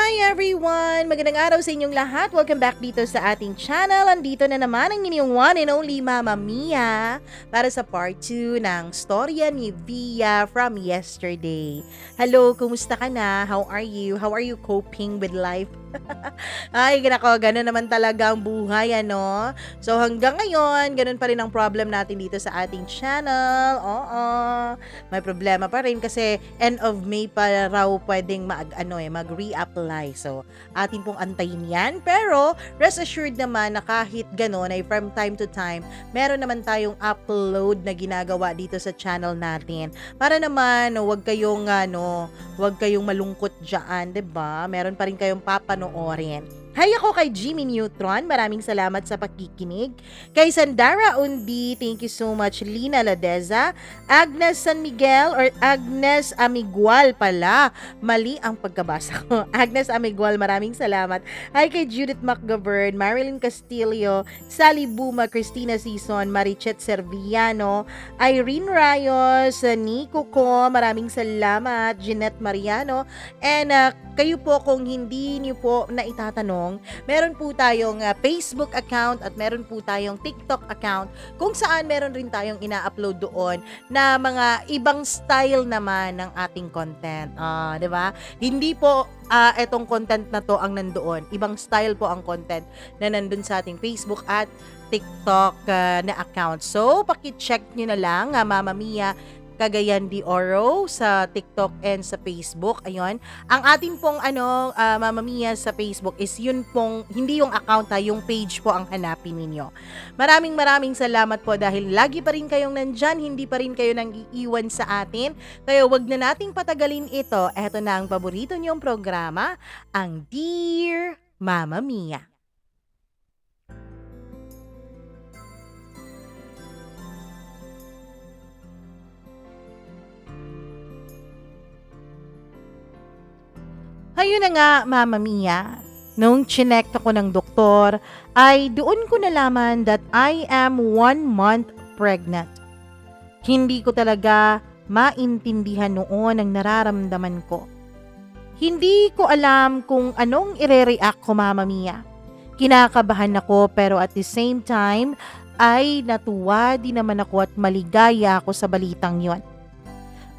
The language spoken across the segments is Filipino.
Hi everyone! Magandang araw sa inyong lahat. Welcome back dito sa ating channel. Andito na naman ang inyong one and only Mama Mia para sa part 2 ng storya ni Via from yesterday. Hello, kumusta ka na? How are you? How are you coping with life? Ay, nako, ganun naman talaga ang buhay, ano? So hanggang ngayon, ganun pa rin ang problem natin dito sa ating channel. Oo, may problema pa rin kasi end of May pa raw pwedeng mag-reapply. So, atin pong antayin yan. Pero, rest assured naman na kahit ganun ay from time to time, meron naman tayong upload na ginagawa dito sa channel natin. Para naman, huwag kayong malungkot dyan, 'di ba? Meron pa rin kayong papanoorin. Hi, ako kay Jimmy Neutron. Maraming salamat sa pakikinig. Kay Sandara Undi, thank you so much. Lina Ladeza, Agnes San Miguel or Agnes Amigual pala. Mali ang pagkabasa ko. Agnes Amigual, maraming salamat. Hi kay Judith McGovern, Marilyn Castillo, Sally Buma, Christina Sison, Marichet Serviano, Irene Rayos, Nico Ko, maraming salamat. Jeanette Mariano, and kayo po kung hindi niyo po na itatanong, meron po tayong Facebook account at meron po tayong TikTok account kung saan meron rin tayong ina-upload doon na mga ibang style naman ng ating content. 'Di ba? Hindi po etong content na to ang nandoon. Ibang style po ang content na nandun sa ating Facebook at TikTok na account. So, paki-check niyo na lang, Mama Mia Cagayan de Oro sa TikTok and sa Facebook. Ayun. Ang atin pong Mama Mia sa Facebook is yun pong, hindi yung account yung page po ang hanapin ninyo. Maraming salamat po dahil lagi pa rin kayong nandyan, hindi pa rin kayo nang iiwan sa atin. Kaya wag na nating patagalin ito. Eto na ang paborito niyong programa, ang Dear Mama Mia. Ayun na nga, Mama Mia. Nung chinek ako ng doktor, ay doon ko nalaman that I am 1 month pregnant. Hindi ko talaga maintindihan noon ang nararamdaman ko. Hindi ko alam kung anong ire-react ko, Mama Mia. Kinakabahan ako pero at the same time ay natuwa din naman ako at maligaya ako sa balitang yon.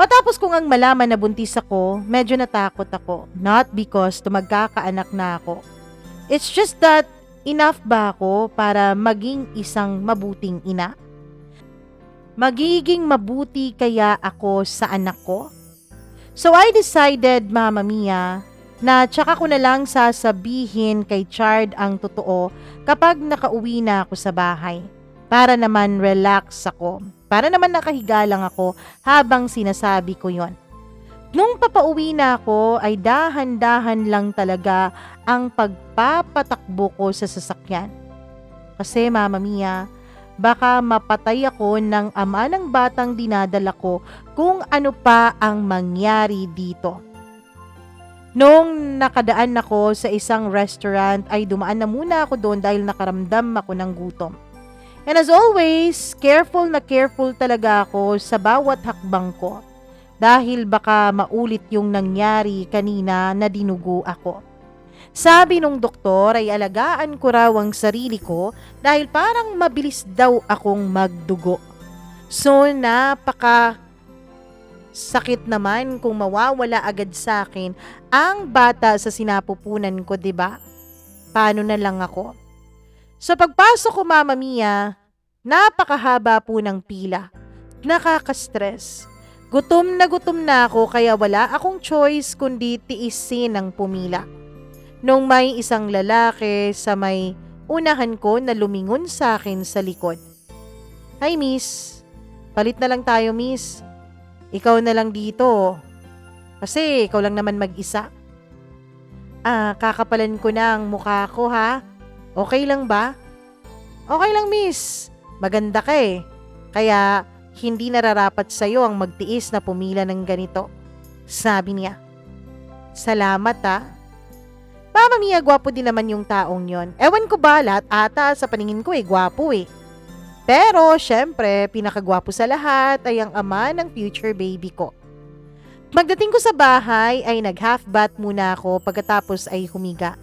Matapos kong ang malaman na buntis ako, medyo natakot ako. Not because magkakaanak na ako. It's just that enough ba ako para maging isang mabuting ina? Magiging mabuti kaya ako sa anak ko? So I decided, Mama Mia, na tsaka ko na lang sasabihin kay Chard ang totoo kapag nakauwi na ako sa bahay. Para naman relax ako. Para naman nakahiga lang ako habang sinasabi ko yon. Nung papauwi na ako ay dahan-dahan lang talaga ang pagpapatakbo ko sa sasakyan. Kasi Mama Mia, baka mapatay ako ng ama ng batang dinadala ko kung ano pa ang mangyari dito. Nung nakadaan ako sa isang restaurant ay dumaan na muna ako doon dahil nakaramdam ako ng gutom. And as always, careful na careful talaga ako sa bawat hakbang ko dahil baka maulit yung nangyari kanina na dinugo ako. Sabi nung doktor ay alagaan ko raw ang sarili ko dahil parang mabilis daw akong magdugo. So napaka sakit naman kung mawawala agad sa akin ang bata sa sinapupunan ko, 'di ba? Paano na lang ako? Sa pagpasok ko, Mama Mia, napakahaba po ng pila. Nakaka-stress. Gutom na ako kaya wala akong choice kundi tiisin ang pumila. Nung may isang lalaki sa may unahan ko na lumingon sa akin sa likod. Hi miss, palit na lang tayo miss. Ikaw na lang dito. Kasi ikaw lang naman mag-isa. Kakapalan ko na ang mukha ko ha. Okay lang ba? Okay lang miss. Maganda ka eh. Kaya hindi nararapat sa'yo ang magtiis na pumila ng ganito. Sabi niya. Salamat ha. Mama Mia, gwapo din naman yung taong yon. Ewan ko ba, lahat ata sa paningin ko gwapo eh. Pero syempre, pinakagwapo sa lahat ay ang ama ng future baby ko. Pagdating ko sa bahay ay nag-half bath muna ako pagkatapos ay humiga.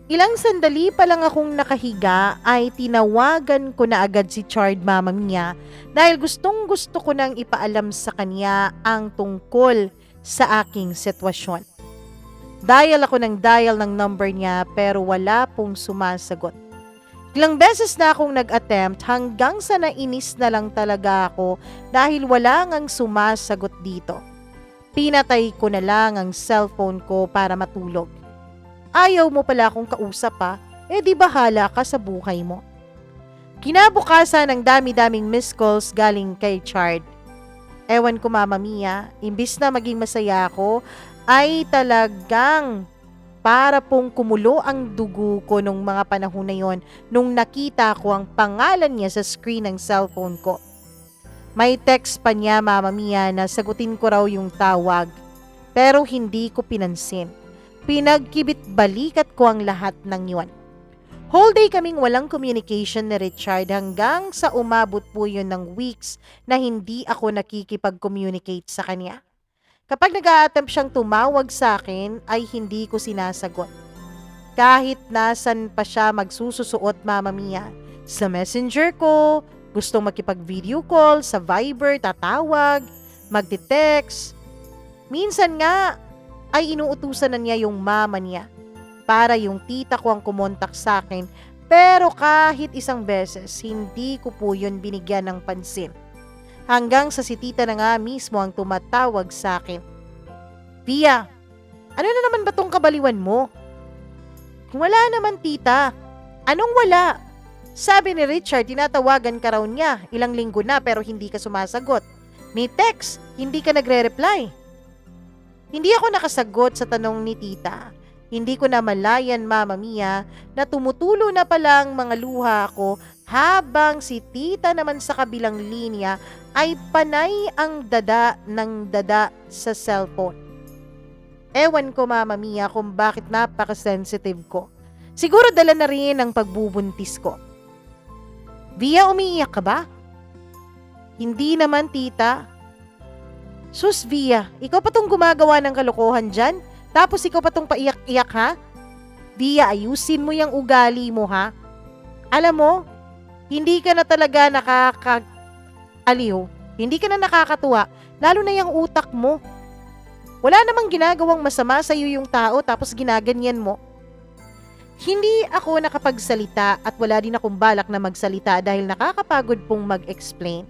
Ilang sandali pa lang akong nakahiga ay tinawagan ko na agad si Chard mama niya dahil gustong gusto ko nang ipaalam sa kanya ang tungkol sa aking sitwasyon. Dial ako ng dial ng number niya pero wala pong sumasagot. Ilang beses na akong nag-attempt hanggang sa nainis na lang talaga ako dahil wala ngang sumasagot dito. Pinatay ko na lang ang cellphone ko para matulog. Ayaw mo pala akong kausap pa, di bahala ka sa buhay mo. Kinabukasan ng dami-daming missed calls galing kay Chard. Ewan ko Mama Mia, imbis na maging masaya ako, ay talagang para pong kumulo ang dugo ko nung mga panahon na yon nung nakita ko ang pangalan niya sa screen ng cellphone ko. May text pa niya Mama Mia na sagutin ko raw yung tawag, pero hindi ko pinansin. Pinagkibit balikat ko ang lahat ng yun. Whole day kaming walang communication ni Richard hanggang sa umabot po yun ng weeks na hindi ako nakikipag-communicate sa kanya. Kapag nag-a-attempt siyang tumawag sa akin ay hindi ko sinasagot. Kahit nasan pa siya magsususuot Mama Mia, sa messenger ko, gustong makipag-video call, sa Viber, tatawag, magte-text. Minsan nga, ay inuutusan na niya yung mama niya para yung tita ko ang kumontak sa akin pero kahit isang beses hindi ko po yun binigyan ng pansin. Hanggang sa si tita na nga mismo ang tumatawag sa akin. Via, ano na naman ba tong kabaliwan mo? Wala naman tita. Anong wala? Sabi ni Richard tinatawagan ka raw niya ilang linggo na pero hindi ka sumasagot. May text, hindi ka nagre-reply. Hindi ako nakasagot sa tanong ni tita. Hindi ko na malayan Mama Mia na tumutulo na palang mga luha ko habang si tita naman sa kabilang linya ay panay ang dada ng dada sa cellphone. Ewan ko Mama Mia kung bakit napaka-sensitive ko. Siguro dala na rin ang pagbubuntis ko. Via, umiiyak ka ba? Hindi naman tita. Sus Via, ikaw pa tong gumagawa ng kalokohan dyan? Tapos ikaw pa tong paiyak-iyak ha? Via, ayusin mo yung ugali mo ha? Alam mo, hindi ka na talaga nakaka-aliw. Hindi ka na nakakatuwa, lalo na yung utak mo. Wala namang ginagawang masama sa iyo yung tao tapos ginaganyan mo. Hindi ako nakapagsalita at wala din akong balak na magsalita dahil nakakapagod pong mag-explain.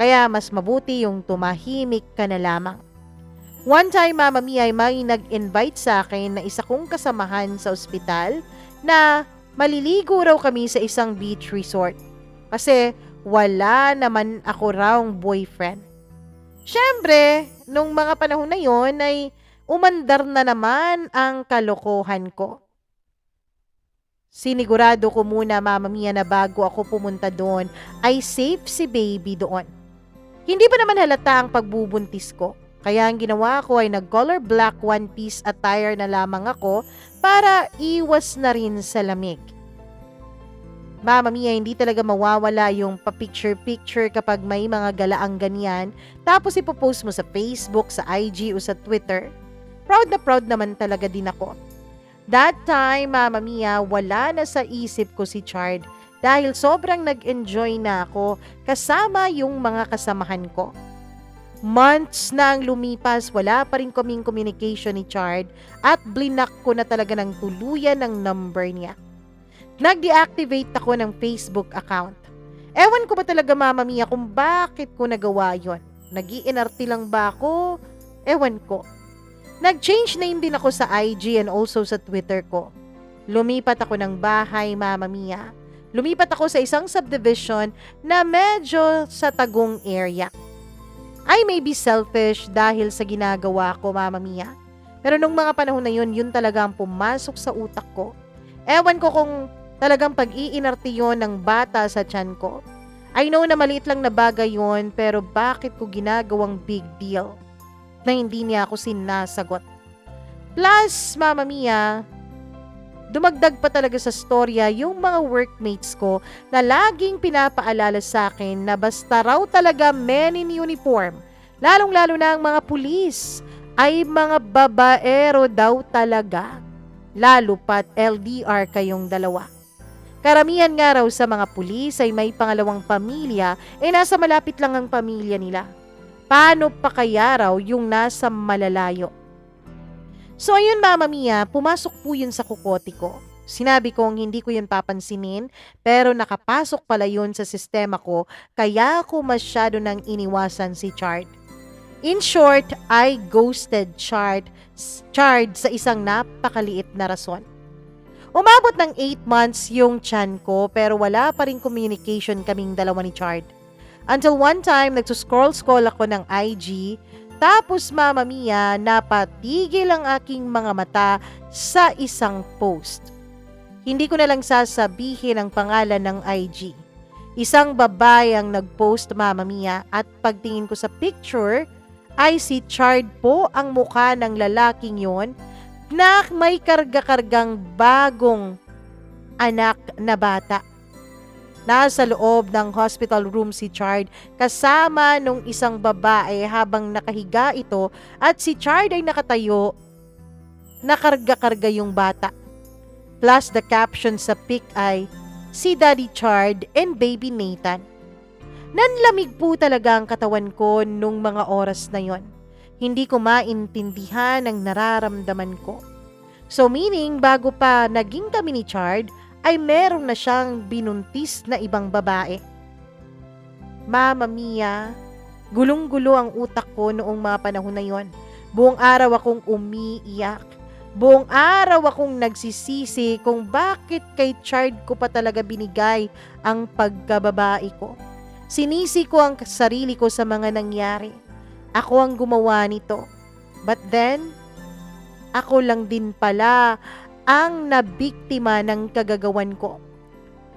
Kaya mas mabuti yung tumahimik ka na lamang. One time Mama Mia ay may nag-invite sa akin na isa kong kasamahan sa ospital na maliligo raw kami sa isang beach resort. Kasi wala naman ako raw boyfriend. Siyempre, nung mga panahon na yon ay umandar na naman ang kalokohan ko. Sinigurado ko muna Mama Mia na bago ako pumunta doon ay safe si baby doon. Hindi pa naman halata ang pagbubuntis ko, kaya ang ginawa ko ay nag-color black one-piece attire na lamang ako para iwas na rin sa lamig. Mama Mia, hindi talaga mawawala yung pa-picture-picture kapag may mga galaang ganyan, tapos ipopost mo sa Facebook, sa IG o sa Twitter. Proud na proud naman talaga din ako. That time, Mama Mia, wala na sa isip ko si Chard dahil sobrang nag-enjoy na ako kasama yung mga kasamahan ko. Months na ang lumipas, wala pa rin kaming communication ni Chard at blinak ko na talaga ng tuluyan ng number niya. Nag-deactivate ako ng Facebook account. Ewan ko ba talaga Mama Mia kung bakit ko nagawa yon. Nag-iinarte lang ba ako? Ewan ko. Nag-change name din ako sa IG and also sa Twitter ko. Lumipat ako ng bahay Mama Mia. Lumipat ako sa isang subdivision na medyo sa Tagum area. I may be selfish dahil sa ginagawa ko, Mama Mia. Pero nung mga panahon na yun, yun talaga ang pumasok sa utak ko. Ewan ko kung talagang pag-iinarte yun ng bata sa tiyan ko. I know na maliit lang na bagay yun, pero bakit ko ginagawang big deal na hindi niya ako sinasagot? Plus, Mama Mia, dumagdag pa talaga sa storya yung mga workmates ko na laging pinapaalala sa akin na basta raw talaga men in uniform, Lalong-lalo na ang mga pulis ay mga babaero daw talaga. Lalo pat LDR kayong dalawa. Karamihan nga raw sa mga pulis ay may pangalawang pamilya, nasa malapit lang ang pamilya nila. Paano pa kaya raw yung nasa malalayo? So ayun Mama Mia, pumasok po yun sa kukote ko. Sinabi kong hindi ko yun papansinin, pero nakapasok pala yun sa sistema ko, kaya ako masyado nang iniwasan si Chard. In short, I ghosted Chard sa isang napakaliit na rason. Umabot ng 8 months yung tiyan ko pero wala pa rin communication kaming dalawa ni Chard. Until one time, nagsuscroll-scroll ako ng IG, tapos Mama Mia, napatigil ang aking mga mata sa isang post. Hindi ko na lang sasabihin ang pangalan ng IG. Isang babae ang nag-post Mama Mia at pagtingin ko sa picture ay si Chard po ang mukha ng lalaking yon na may karga-kargang bagong anak na bata. Nasa loob ng hospital room si Chard kasama nung isang babae habang nakahiga ito at si Chard ay nakatayo, nakarga-karga yung bata. Plus the caption sa pic ay, si Daddy Chard and Baby Nathan. Nanlamig po talaga ang katawan ko nung mga oras na yon. Hindi ko maintindihan ang nararamdaman ko. So meaning, bago pa naging kami ni Chard, ay meron na siyang binuntis na ibang babae. Mama Mia, gulong-gulo ang utak ko noong mga panahon na yon. Buong araw akong umiiyak. Buong araw akong nagsisisi kung bakit kay Chard ko pa talaga binigay ang pagkababae ko. Sinisi ko ang sarili ko sa mga nangyari. Ako ang gumawa nito. But then, ako lang din pala ang nabiktima ng kagagawan ko.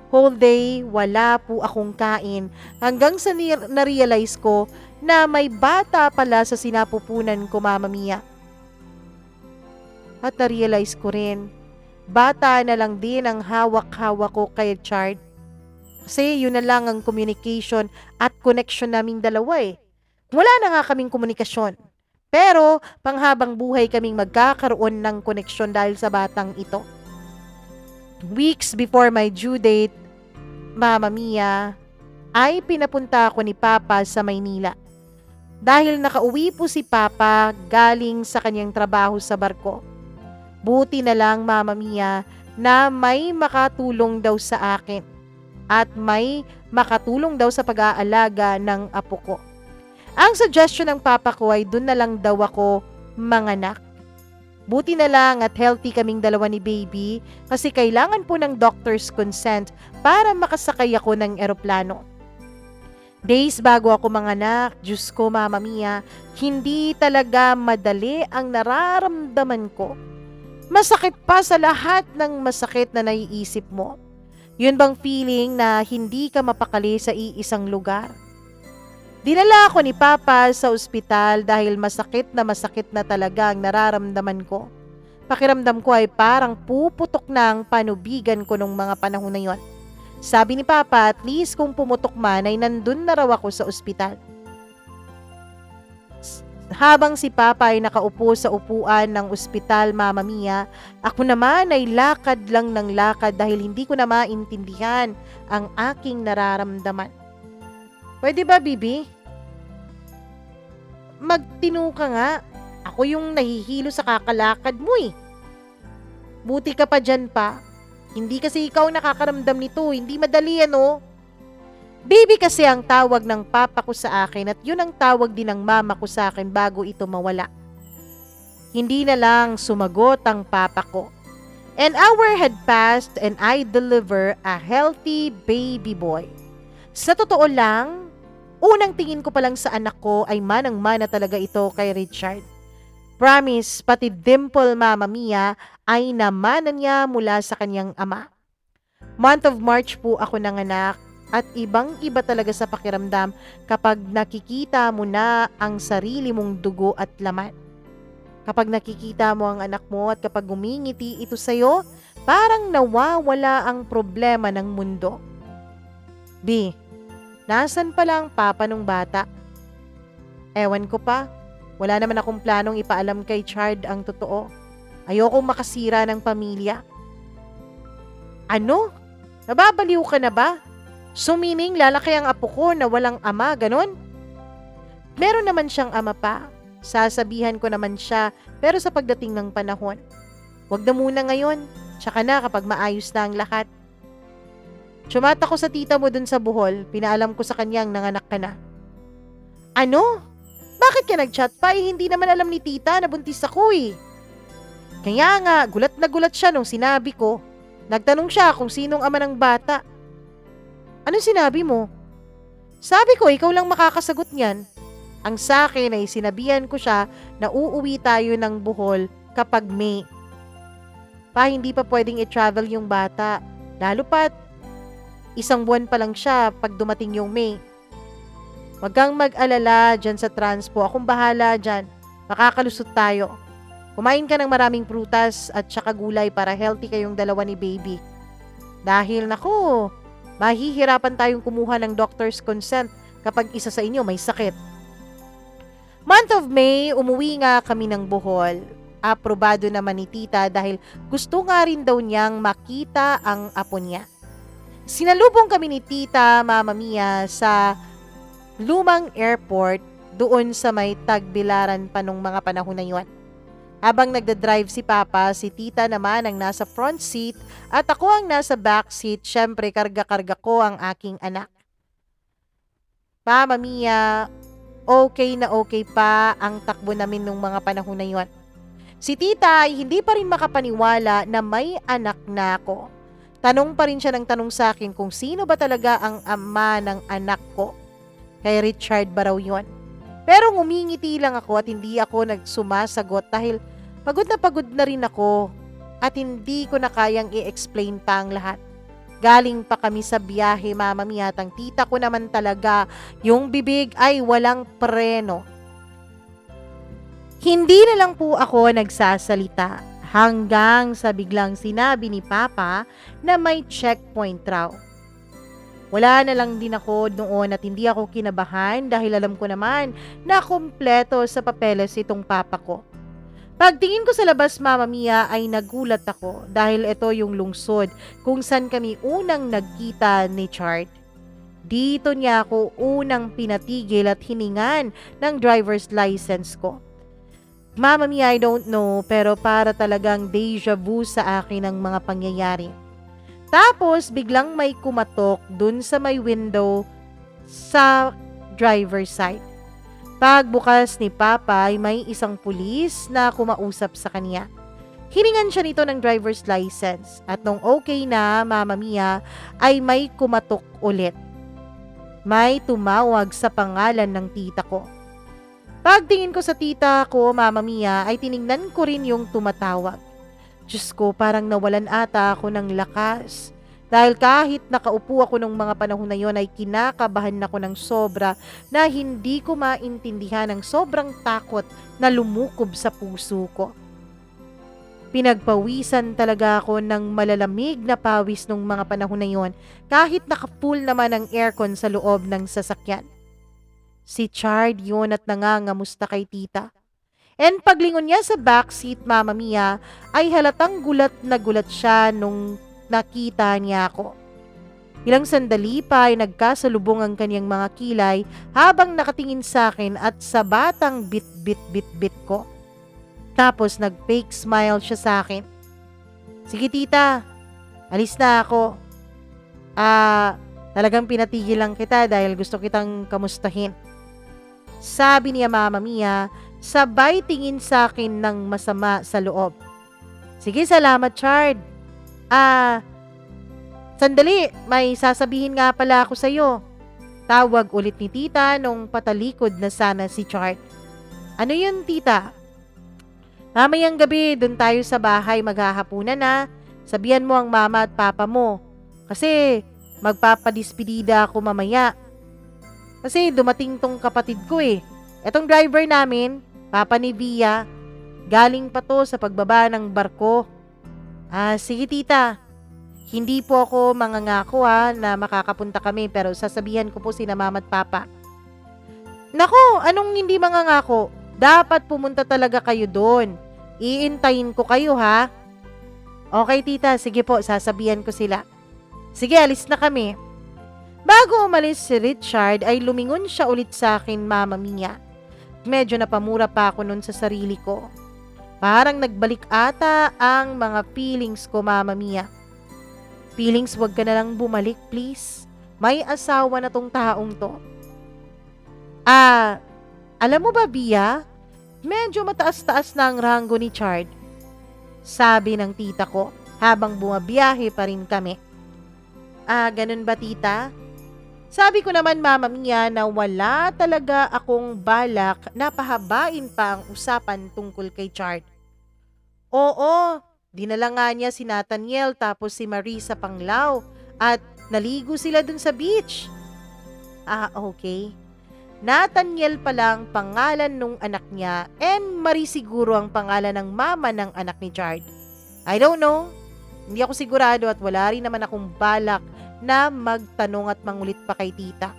Whole day, wala po akong kain hanggang sa na-realize ko na may bata pala sa sinapupunan ko, Mama Mia. At na-realize ko rin, bata na lang din ang hawak-hawak ko kay Chard. Kasi yun na lang ang communication at connection naming dalawa eh. Wala na nga kaming komunikasyon. Pero panghabang buhay kaming magkakaroon ng koneksyon dahil sa batang ito. Weeks before my due date, Mama Mia, ay pinapunta ako ni Papa sa Maynila. Dahil nakauwi po si Papa galing sa kanyang trabaho sa barko. Buti na lang Mama Mia na may makatulong daw sa akin at may makatulong daw sa pag-aalaga ng apo ko. Ang suggestion ng papa ko ay dun na lang daw ako manganak. Buti na lang at healthy kaming dalawa ni baby kasi kailangan po ng doctor's consent para makasakay ako ng eroplano. Days bago ako manganak, Diyos ko Mama Mia, hindi talaga madali ang nararamdaman ko. Masakit pa sa lahat ng masakit na naiisip mo. Yun bang feeling na hindi ka mapakali sa iisang lugar? Dinala ako ni Papa sa ospital dahil masakit na talaga ang nararamdaman ko. Pakiramdam ko ay parang puputok na ang panubigan ko nung mga panahon na yon. Sabi ni Papa, at least kung pumutok man ay nandun na raw ako sa ospital. Habang si Papa ay nakaupo sa upuan ng ospital, Mama Mia, ako naman ay lakad lang ng lakad dahil hindi ko na maintindihan ang aking nararamdaman. Pwede ba, Bibi? Magtino ka nga. Ako yung nahihilo sa kakalakad mo eh. Buti ka pa dyan pa. Hindi kasi ikaw nakakaramdam nito. Hindi madali ano. Baby kasi ang tawag ng papa ko sa akin at yun ang tawag din ng mama ko sa akin bago ito mawala. Hindi na lang sumagot ang papa ko. An hour had passed and I deliver a healthy baby boy. Sa totoo lang, unang tingin ko pa lang sa anak ko ay manang-mana talaga ito kay Richard. Promise, pati dimple Mama Mia ay namanan niya mula sa kanyang ama. Month of March po ako nanganak at ibang-iba talaga sa pakiramdam kapag nakikita mo na ang sarili mong dugo at laman. Kapag nakikita mo ang anak mo at kapag umingiti ito sa'yo, parang nawawala ang problema ng mundo. B. Nasaan pala ang papa nung bata? Ewan ko pa. Wala naman akong planong ipaalam kay Chard ang totoo. Ayokong makasira ng pamilya. Ano? Nababaliw ka na ba? So meaning lalaki ang apo ko na walang ama, ganon? Meron naman siyang ama pa. Sasabihan ko naman siya pero sa pagdating ng panahon. Wag na muna ngayon, tsaka na kapag maayos na ang lahat. Tsumata ko sa tita mo dun sa Bohol, pinaalam ko sa kanyang nanganak ka na. Ano? Bakit ka nag-chat pa? Hindi naman alam ni tita na buntis ako eh. Kaya nga, gulat na gulat siya nung sinabi ko. Nagtanong siya kung sinong ama ng bata. Anong sinabi mo? Sabi ko, ikaw lang makakasagot niyan. Ang sa akin ay sinabihan ko siya na uuwi tayo ng Bohol kapag May. Hindi pa pwedeng i-travel yung bata. Lalo pat, 1 buwan pa lang siya pag dumating yung May. Wag kang mag-alala dyan sa transpo. Akong bahala dyan. Makakalusot tayo. Kumain ka ng maraming prutas at saka gulay para healthy kayong dalawa ni baby. Dahil naku, mahihirapan tayong kumuha ng doctor's consent kapag isa sa inyo may sakit. Month of May, umuwi nga kami ng Bohol. Aprobado naman ni tita dahil gusto nga rin daw niyang makita ang apo niya. Sinalubong kami ni tita, Mama Mia, sa lumang airport doon sa may Tagbilaran pa nung mga panahon na yun. Habang nagdadrive si Papa, si tita naman ang nasa front seat at ako ang nasa back seat. Syempre, karga-karga ko ang aking anak. Mama Mia, okay na okay pa ang takbo namin nung mga panahon na yun. Si tita ay hindi pa rin makapaniwala na may anak na ako. Tanong pa rin siya ng tanong sa akin kung sino ba talaga ang ama ng anak ko. Kay Richard ba raw yun? Pero ngumingiti lang ako at hindi ako nagsumasagot dahil pagod na rin ako at hindi ko na kayang i-explain pa ang lahat. Galing pa kami sa biyahe, Mama Mia, at ang tita ko naman talaga, yung bibig ay walang preno. Hindi na lang po ako nagsasalita hanggang sa biglang sinabi ni Papa na may checkpoint raw. Wala na lang din ako noon at hindi ako kinabahan dahil alam ko naman na kumpleto sa papeles itong papa ko. Pagtingin ko sa labas, Mama Mia, ay nagulat ako dahil ito yung lungsod kung saan kami unang nagkita ni Chard. Dito niya ako unang pinatigil at hiningan ng driver's license ko. Mama Mia, I don't know, pero para talagang deja vu sa akin ang mga pangyayari. Tapos, biglang may kumatok dun sa may window sa driver's side. Pagbukas ni Papa ay may isang pulis na kumausap sa kanya. Hiningan siya nito ng driver's license at nung okay na, Mama Mia, ay may kumatok ulit. May tumawag sa pangalan ng tita ko. Pagtingin ko sa tita ko, Mama Mia, ay tiningnan ko rin yung tumatawag. Diyos ko, parang nawalan ata ako ng lakas. Dahil kahit nakaupo ako nung mga panahon na yon ay kinakabahan ako ng sobra na hindi ko maintindihan ang sobrang takot na lumukob sa puso ko. Pinagpawisan talaga ako ng malalamig na pawis nung mga panahon na yon kahit nakapool naman ang aircon sa loob ng sasakyan. Si Chard yun at nangangamusta kay tita. And paglingon niya sa backseat, Mama Mia, ay halatang gulat na gulat siya nung nakita niya ako. Ilang sandali pa ay nagkasalubong ang kanyang mga kilay habang nakatingin sa akin at sa batang bit ko. Tapos nag-fake smile siya sa akin. Sige tita, alis na ako. Talagang pinatigil lang kita dahil gusto kitang kamustahin. Sabi niya, Mama Mia, sabay tingin sa akin ng masama sa loob. Sige, salamat Chard. Sandali, may sasabihin nga pala ako sa'yo. Tawag ulit ni tita nung patalikod na sana si Chard. Ano yun tita? Mamayang gabi, dun tayo sa bahay maghahapunan na. Sabihan mo ang mama at papa mo. Kasi magpapadispedida ako mamaya. Kasi dumating tong kapatid ko eh. Etong driver namin, Papa ni Via, galing pa to sa pagbaba ng barko. Sige tita. Hindi po ako mangangako na makakapunta kami pero sasabihan ko po sina mama at papa. Nako, anong hindi mangangako? Dapat pumunta talaga kayo doon. Iintayin ko kayo ha. Okay tita, sige po, sasabihan ko sila. Sige, alis na kami. Bago umalis si Richard ay lumingon siya ulit sa akin, Mama Mia. Medyo napamura pa ako nun sa sarili ko. Parang nagbalik ata ang mga feelings ko, Mama Mia. Feelings, wag ka na lang bumalik, please. May asawa na tong taong to. Alam mo ba, Bia? Medyo mataas-taas na ang ranggo ni Chard. Sabi ng tita ko habang bumabiyahe pa rin kami. Ganun ba tita? Sabi ko naman, Mama Mia, na wala talaga akong balak na pahabain pa ang usapan tungkol kay Chard. Oo, dinala nga niya si Nathaniel tapos si Marisa Panglao at naligo sila dun sa beach. Okay. Nathaniel palang pangalan nung anak niya and Marie siguro ang pangalan ng mama ng anak ni Chard. I don't know. Hindi ako sigurado at wala rin naman akong balak na magtanong at mangulit pa kay tita.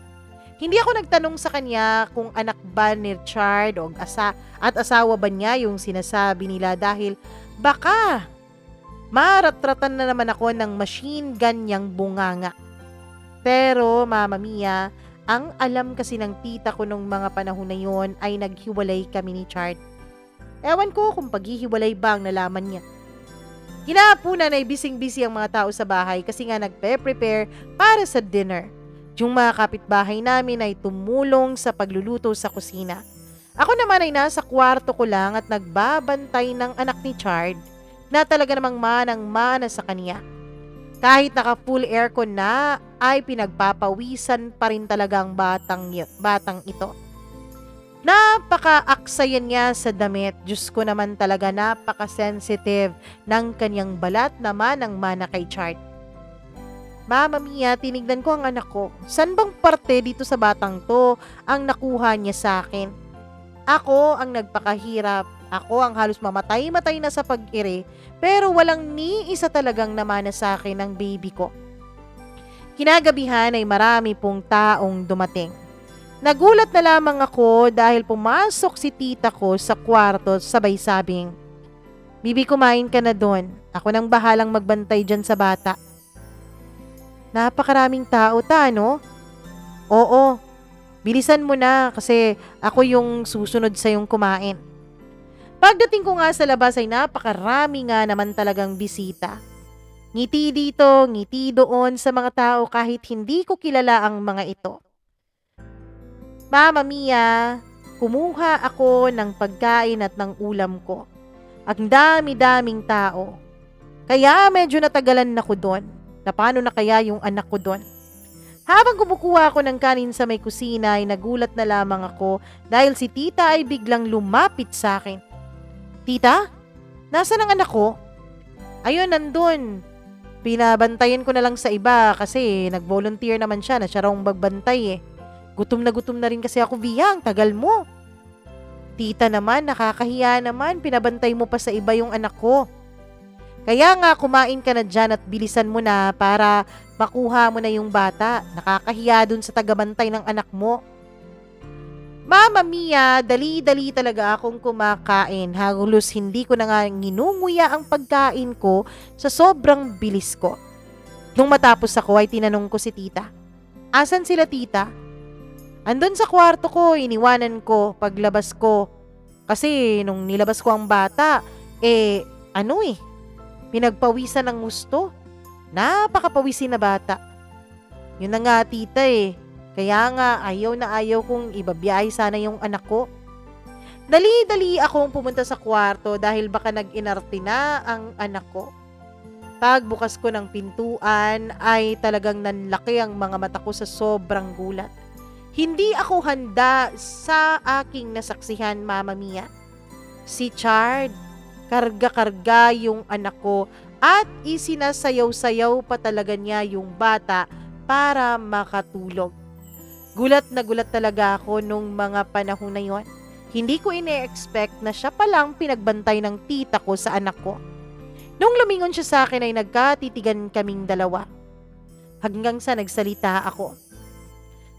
Hindi ako nagtanong sa kanya kung anak ba ni Chard o at asawa ba niya yung sinasabi nila dahil baka maratratan na naman ako ng machine gun niyang bunganga. Pero Mama Mia, ang alam kasi ng tita ko nung mga panahon na yon ay naghiwalay kami ni Chard. Ewan ko kung paghihiwalay ba ang nalaman niya. Hinapunan ay bising-busy ang mga tao sa bahay kasi nga nagpe-prepare para sa dinner. Yung mga kapitbahay namin ay tumulong sa pagluluto sa kusina. Ako naman ay nasa kwarto ko lang at nagbabantay ng anak ni Chard na talaga namang manang-mana sa kanya. Kahit naka-full aircon na, ay pinagpapawisan pa rin talaga ang batang ito. Napaka-aksayan niya sa damit. Diyos ko naman talaga, napaka-sensitive ng kanyang balat naman ang mana kay Chard. Mama Mia, tinignan ko ang anak ko. San bang parte dito sa batang to ang nakuha niya sa akin? Ako ang nagpakahirap. Ako ang halos mamatay-matay na sa pag-ire, pero walang ni isa talagang namana sa akin ng baby ko. Kinagabihan ay marami pong taong dumating. Nagulat na lamang ako dahil pumasok si tita ko sa kwarto sabay sabing, "Bibi, kumain ka na doon. Ako nang bahalang magbantay dyan sa bata." Napakaraming tao no? Oo, bilisan mo na kasi ako yung susunod sa yung kumain. Pagdating ko nga sa labas ay napakarami nga naman talagang bisita. Ngiti dito, ngiti doon sa mga tao kahit hindi ko kilala ang mga ito. Mama Mia, kumuha ako ng pagkain at ng ulam ko. Ang dami-daming tao. Kaya medyo natagalan ako doon. Na paano na kaya yung anak ko doon? Habang kumukuha ako ng kanin sa may kusina ay nagulat na lamang ako dahil si tita ay biglang lumapit sa akin. "Tita, nasaan ang anak ko?" "Ayun, nandun. Pinabantayan ko na lang sa iba kasi nag-volunteer naman siya na siya raw magbantay eh. Gutom na rin kasi ako, Via, ang tagal mo." "Tita naman, nakakahiya naman, pinabantay mo pa sa iba yung anak ko." "Kaya nga kumain ka na dyan at bilisan mo na para makuha mo na yung bata. Nakakahiya dun sa tagabantay ng anak mo." Mama Mia, dali-dali talaga akong kumakain. Halos hindi ko na nga nginunguya ang pagkain ko sa sobrang bilis ko. Nung matapos ako ay tinanong ko si tita, "Asan sila tita?" "Andun sa kwarto ko, iniwanan ko paglabas ko. Kasi nung nilabas ko ang bata, pinagpawisan ng gusto. Napakapawisin na bata. Yun na nga tita eh. Kaya nga ayaw na ayaw kong ibabiyahe sana yung anak ko." Dali-dali akong pumunta sa kwarto dahil baka nag-inarte na ang anak ko. Pagbukas ko ng pintuan ay talagang nanlaki ang mga mata ko sa sobrang gulat. Hindi ako handa sa aking nasaksihan, Mama Mia. Si Chard, karga-karga yung anak ko at isinasayaw-sayaw pa talaga niya yung bata para makatulog. Gulat na gulat talaga ako nung mga panahon na yon. Hindi ko ine-expect na siya palang pinagbantay ng tita ko sa anak ko. Nung lumingon siya sa akin ay nagkatitigan kaming dalawa. Hanggang sa nagsalita ako.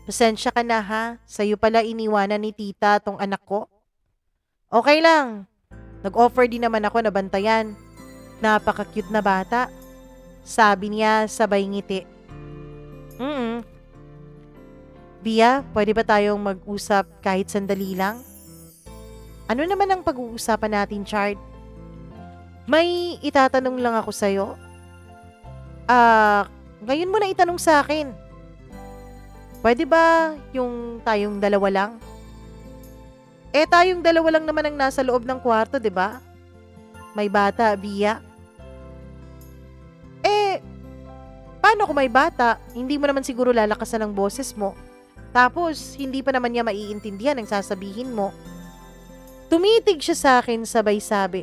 Pasensya ka na ha, sa'yo pala iniwanan ni tita tong anak ko. Okay lang, nag-offer din naman ako na bantayan. Napaka-cute na bata. Sabi niya sabay ngiti. Bia, pwede ba tayong mag-usap kahit sandali lang? Ano naman ang pag-uusapan natin, Chard? May itatanong lang ako sa'yo. Ngayon mo na itanong sa akin. Pwede ba yung tayong dalawa lang? Tayong dalawa lang naman ang nasa loob ng kwarto, 'di ba? May bata, Bia. Paano kung may bata? Hindi mo naman siguro lalakasan ang boses mo. Tapos, hindi pa naman niya maiintindihan ang sasabihin mo. Tumitig siya sa akin sabay sabi,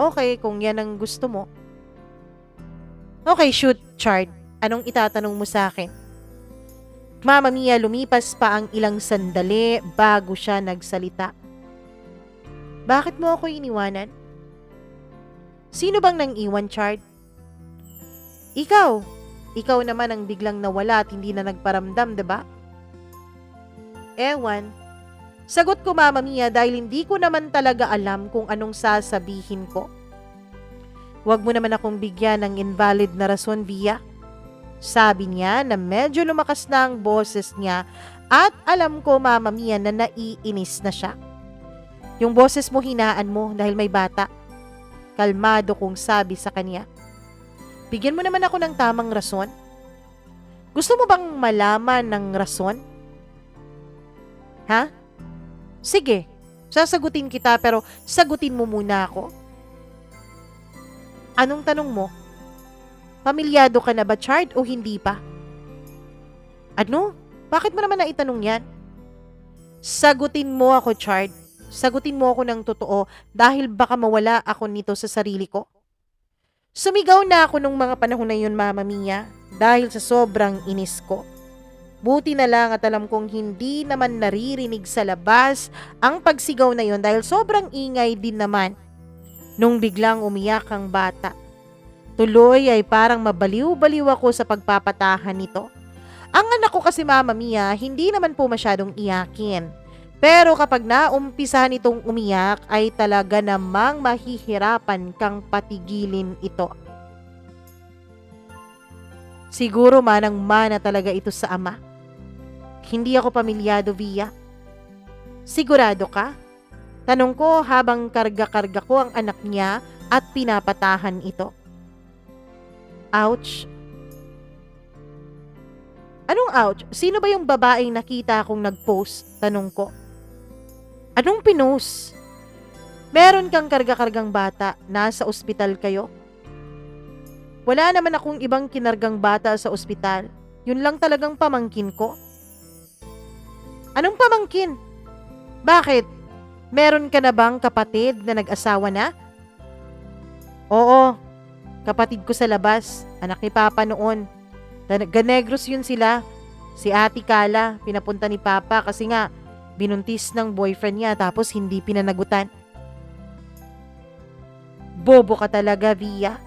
okay, kung yan ang gusto mo. Okay, shoot, Chard. Anong itatanong mo sa akin? Mama Mia, lumipas pa ang ilang sandali bago siya nagsalita. Bakit mo ako iniwanan? Sino bang nang iwan, Chard? Ikaw. Ikaw naman ang biglang nawala at hindi na nagparamdam, diba? Ewan. Sagot ko, Mama Mia, dahil hindi ko naman talaga alam kung anong sasabihin ko. Huwag mo naman akong bigyan ng invalid na rason, Bia. Sabi niya na medyo lumakas na ang boses niya at alam ko, Mama Mia, na naiinis na siya. Yung boses mo hinaan mo dahil may bata. Kalmado kong sabi sa kanya. Bigyan mo naman ako ng tamang rason. Gusto mo bang malaman ng rason? Ha? Sige, sasagutin kita pero sagutin mo muna ako. Anong tanong mo? Pamilyado ka na ba, Chard, o hindi pa? Ano? Bakit mo naman naitanong yan? Sagutin mo ako, Chard. Sagutin mo ako ng totoo dahil baka mawala ako nito sa sarili ko. Sumigaw na ako nung mga panahon na yun, Mama Mia, dahil sa sobrang inis ko. Buti na lang at alam kong hindi naman naririnig sa labas ang pagsigaw na yun dahil sobrang ingay din naman nung biglang umiyak ang bata. Tuloy ay parang mabaliw-baliw ako sa pagpapatahan nito. Ang anak ko kasi, Mama Mia, hindi naman po masyadong iyakin. Pero kapag naumpisahan itong umiyak ay talaga namang mahihirapan kang patigilin ito. Siguro manang-mana talaga ito sa ama. Hindi ako pamilyado, Via. Sigurado ka? Tanong ko habang karga-karga ko ang anak niya at pinapatahan ito. Ouch! Anong ouch? Sino ba yung babaeng nakita akong nag-post? Tanong ko. Anong pinost? Meron kang karga-kargang bata, nasa ospital kayo? Wala naman akong ibang kinargang bata sa ospital. Yun lang talagang pamangkin ko. Anong pamangkin? Bakit? Meron ka na bang kapatid na nag-asawa na? Oo, kapatid ko sa labas, anak ni Papa noon. Ganegros yun sila. Si Ate Kala, pinapunta ni Papa kasi nga binuntis ng boyfriend niya tapos hindi pinanagutan. Bobo ka talaga, Via.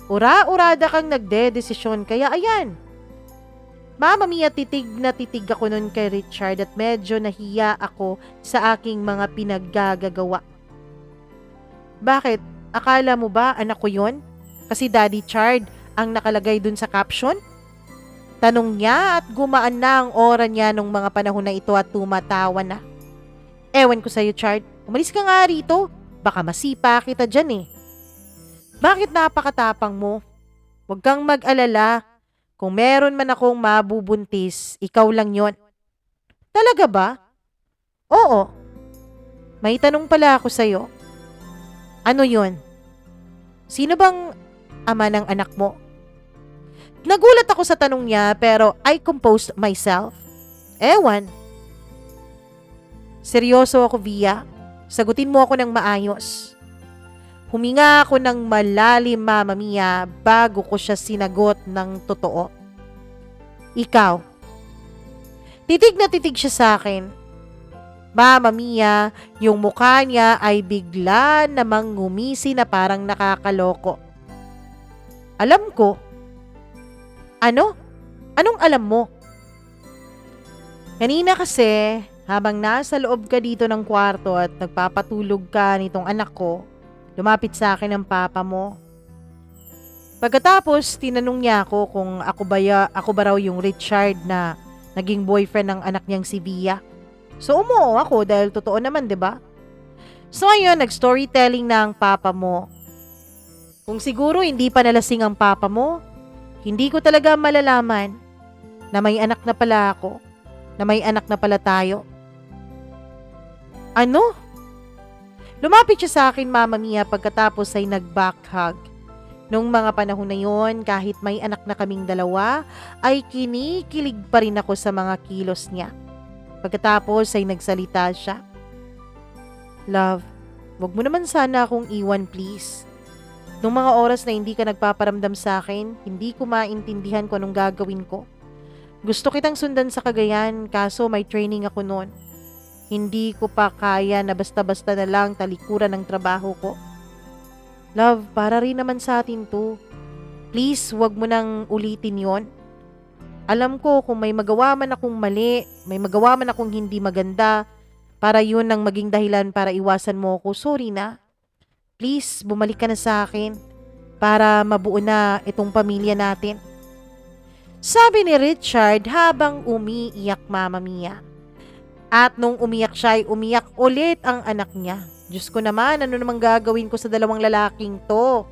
Ura-urada kang nagde-desisyon kaya ayan. Mama Mia, titig na titig ako nun kay Richard at medyo nahiya ako sa aking mga pinaggagawa. Bakit? Akala mo ba anak ko yun? Kasi Daddy Chard ang nakalagay dun sa caption? Tanong niya at gumaan na ang aura niya nung mga panahon na ito at tumatawa na. Ewan ko sa'yo, Chard. Umalis ka nga rito. Baka masipa kita dyan eh. Bakit napakatapang mo? Huwag kang mag-alala. Kung meron man akong mabubuntis, ikaw lang yon. Talaga ba? Oo. May tanong pala ako sa'yo. Ano yon? Sino bang ama ng anak mo? Nagulat ako sa tanong niya pero I composed myself. Ewan. Seryoso ako, Via. Sagutin mo ako ng maayos. Huminga ako ng malalim, Mama Mia, bago ko siya sinagot ng totoo. Ikaw. Titig na titig siya sa akin. Mama Mia, yung mukha niya ay bigla namang ngumisi na parang nakakaloko. Alam ko. Ano? Anong alam mo? Kanina kasi, habang nasa loob ka dito ng kwarto at nagpapatulog ka nitong anak ko, lumapit sa akin ang papa mo. Pagkatapos, tinanong niya ako kung ako ba raw yung Richard na naging boyfriend ng anak niyang si Via. So umuo ako dahil totoo naman, 'di ba? So ayun, nag-storytelling na ang papa mo. Kung siguro hindi pa nalasing ang papa mo, hindi ko talaga malalaman na may anak na pala ako, na may anak na pala tayo. Ano? Lumapit siya sa akin, Mama Mia, pagkatapos ay nag-back hug. Nung mga panahon na yon, kahit may anak na kaming dalawa, ay kinikilig pa rin ako sa mga kilos niya. Pagkatapos ay nagsalita siya. Love, wag mo naman sana akong iwan, please. Nung mga oras na hindi ka nagpaparamdam sa akin, hindi ko maintindihan kung anong gagawin ko. Gusto kitang sundan sa Cagayan, kaso may training ako noon. Hindi ko pa kaya na basta-basta na lang talikuran ng trabaho ko. Love, para rin naman sa atin to. Please, wag mo nang ulitin yon. Alam ko kung may magawa man akong mali, may magawa man akong hindi maganda, para yun ang maging dahilan para iwasan mo ako, sorry na. Please, bumalik ka na sa akin para mabuo na itong pamilya natin. Sabi ni Richard habang umiiyak, Mama Mia. At nung umiyak siya, ay umiyak ulit ang anak niya. Diyos ko naman, ano namang gagawin ko sa dalawang lalaking to?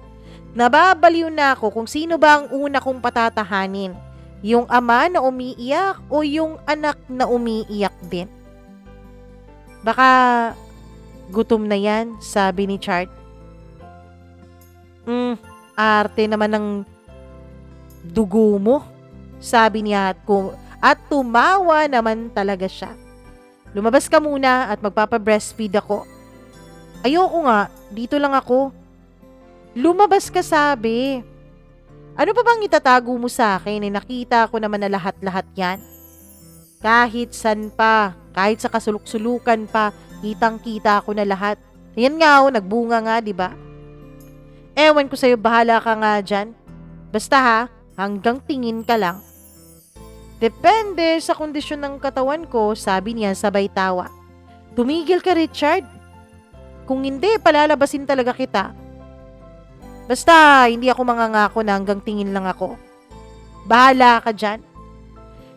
Nababaliw na ako kung sino ba ang una kong patatahanin. Yung ama na umiiyak o yung anak na umiiyak din? Baka gutom na yan, sabi ni Chart. Arte naman ng dugo mo, sabi niya at tumawa naman talaga siya. Lumabas ka muna at magpapa-breastfeed ako. Ayoko nga, dito lang ako. Lumabas ka, sabi. Ano pa bang itatago mo sa akin? Nakita ko naman na lahat-lahat yan. Kahit san pa, kahit sa kasuluk-sulukan pa, kitang-kita ko na lahat. Ayan nga nagbunga nga, di ba? Ewan ko sa'yo, bahala ka nga dyan. Basta ha, hanggang tingin ka lang. Depende sa kondisyon ng katawan ko, sabi niya sabay tawa. Tumigil ka, Richard. Kung hindi, palalabasin talaga kita. Basta, hindi ako mangangako na hanggang tingin lang ako. Bahala ka dyan.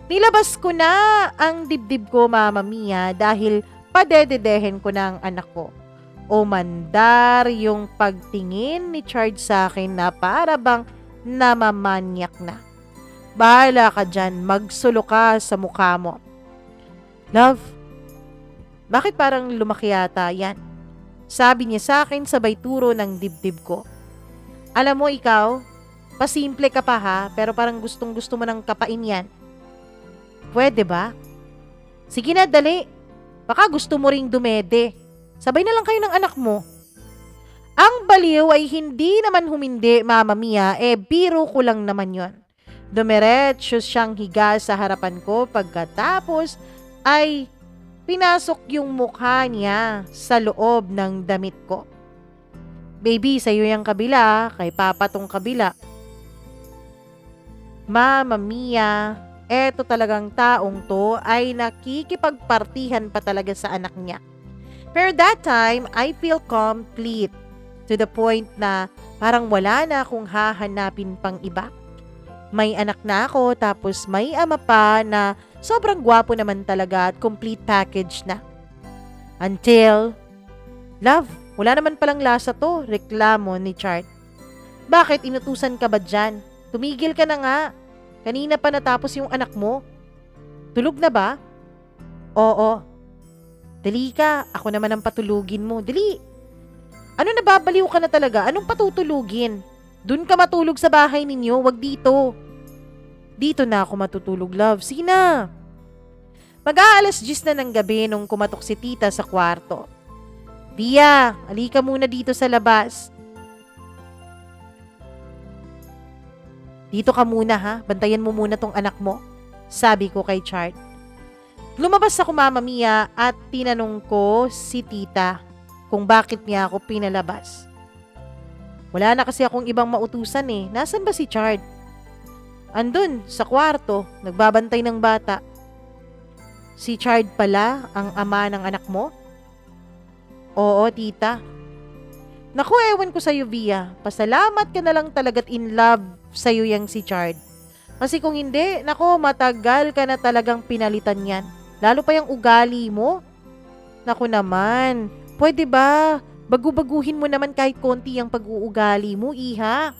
Nilabas ko na ang dibdib ko, Mama Mia, dahil padededehen ko na ang anak ko. O mandar yung pagtingin ni Charles sa akin na para bang namamanyak na. Bahala ka dyan, magsulo ka sa mukha mo. Love, bakit parang lumaki yata yan? Sabi niya sa akin sabay turo ng dibdib ko. Alam mo ikaw, pasimple ka pa ha, pero parang gustong gusto mo ng kapain yan. Pwede ba? Sige na, dali. Baka gusto mo ring dumede. Sabay na lang kayo ng anak mo. Ang baliw ay hindi naman humindi, Mama Mia, biro ko lang naman yon. Dumiretso siyang higa sa harapan ko pagkatapos ay pinasok yung mukha niya sa loob ng damit ko. Baby, sa'yo yung kabila, kay Papa tong kabila. Mama Mia, eto talagang taong to ay nakikipagpartihan pa talaga sa anak niya. Pero that time, I feel complete to the point na parang wala na akong hahanapin pang iba. May anak na ako tapos may ama pa na sobrang gwapo naman talaga at complete package na. Until, love, wala naman palang lasa to, reklamo ni Chart. Bakit inutusan ka ba dyan? Tumigil ka na nga. Kanina pa natapos yung anak mo. Tulog na ba? Oo. Dali ka, ako naman ang patulugin mo. Dali. Ano nababaliw ka na talaga? Anong patutulugin? Dun ka matulog sa bahay ninyo, wag dito. Dito na ako matutulog, love. Sige na. Mag-aalas 10 na ng gabi nung kumatok si tita sa kwarto. Via, halika muna dito sa labas. Dito ka muna ha, bantayan mo muna tong anak mo, sabi ko kay Chart. Lumabas ako, Mama Mia, at tinanong ko si tita kung bakit niya ako pinalabas. Wala na kasi akong ibang mautusan eh. Nasaan ba si Chart? Andun, sa kwarto, nagbabantay ng bata. Si Chard pala ang ama ng anak mo? Oo, tita. Naku, ewan ko sa'yo, Via. Pasalamat ka na lang talaga't in love sa'yo yang si Chard. Kasi kung hindi, naku, matagal ka na talagang pinalitan yan. Lalo pa yung ugali mo. Naku naman, pwede ba? Bagu-baguhin mo naman kahit konti ang pag-uugali mo, iha.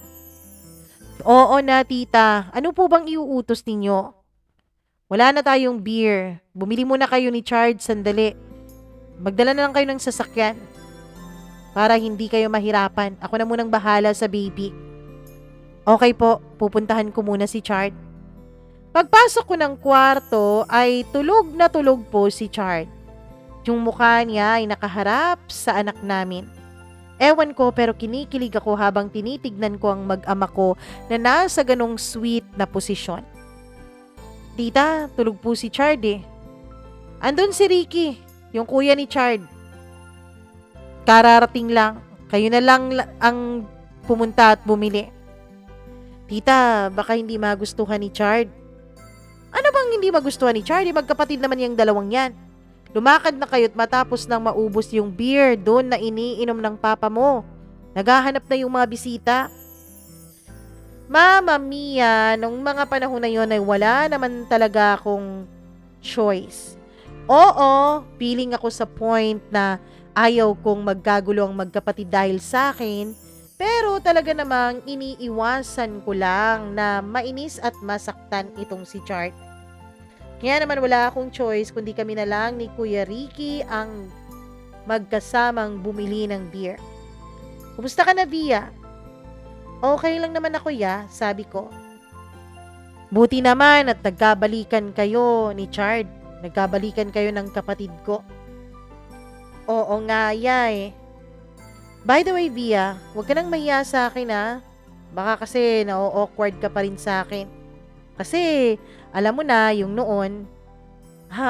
Oo na, tita. Ano po bang iuutos ninyo? Wala na tayong beer. Bumili muna kayo ni Chard sandali. Magdala na lang kayo ng sasakyan para hindi kayo mahirapan. Ako na munang bahala sa baby. Okay po, pupuntahan ko muna si Chard. Pagpasok ko ng kwarto ay tulog na tulog po si Chard. Yung mukha niya ay nakaharap sa anak namin. Ewan ko pero kinikilig ako habang tinitignan ko ang mag-ama ko na nasa ganong sweet na posisyon. Tita, tulog po si Chard eh. Andun si Ricky, yung kuya ni Chard. Kararating lang. Kayo na lang ang pumunta at bumili. Tita, baka hindi magustuhan ni Chard. Ano bang hindi magustuhan ni Chard? Magkapatid naman yung dalawang yan. Lumakad na kayo't matapos nang maubos yung beer doon na iniinom ng papa mo. Naghahanap na yung mga bisita. Mama Mia, nung mga panahon na yon ay wala naman talaga akong choice. Oo, feeling ako sa point na ayaw kong magkagulo ang magkapatid dahil sa akin, pero talaga namang iniiwasan ko lang na mainis at masaktan itong si Chard. Kaya naman wala akong choice kundi kami na lang ni Kuya Ricky ang magkasamang bumili ng beer. Kumusta ka na, Via? Okay lang naman ako, ya, sabi ko. Buti naman at nagkabalikan kayo ni Chard. Nagkabalikan kayo ng kapatid ko. Oo nga, ya eh. By the way, Via, huwag ka nang mahiya sa akin ha. Baka kasi na-awkward ka pa rin sa akin. Kasi, alam mo na, yung noon,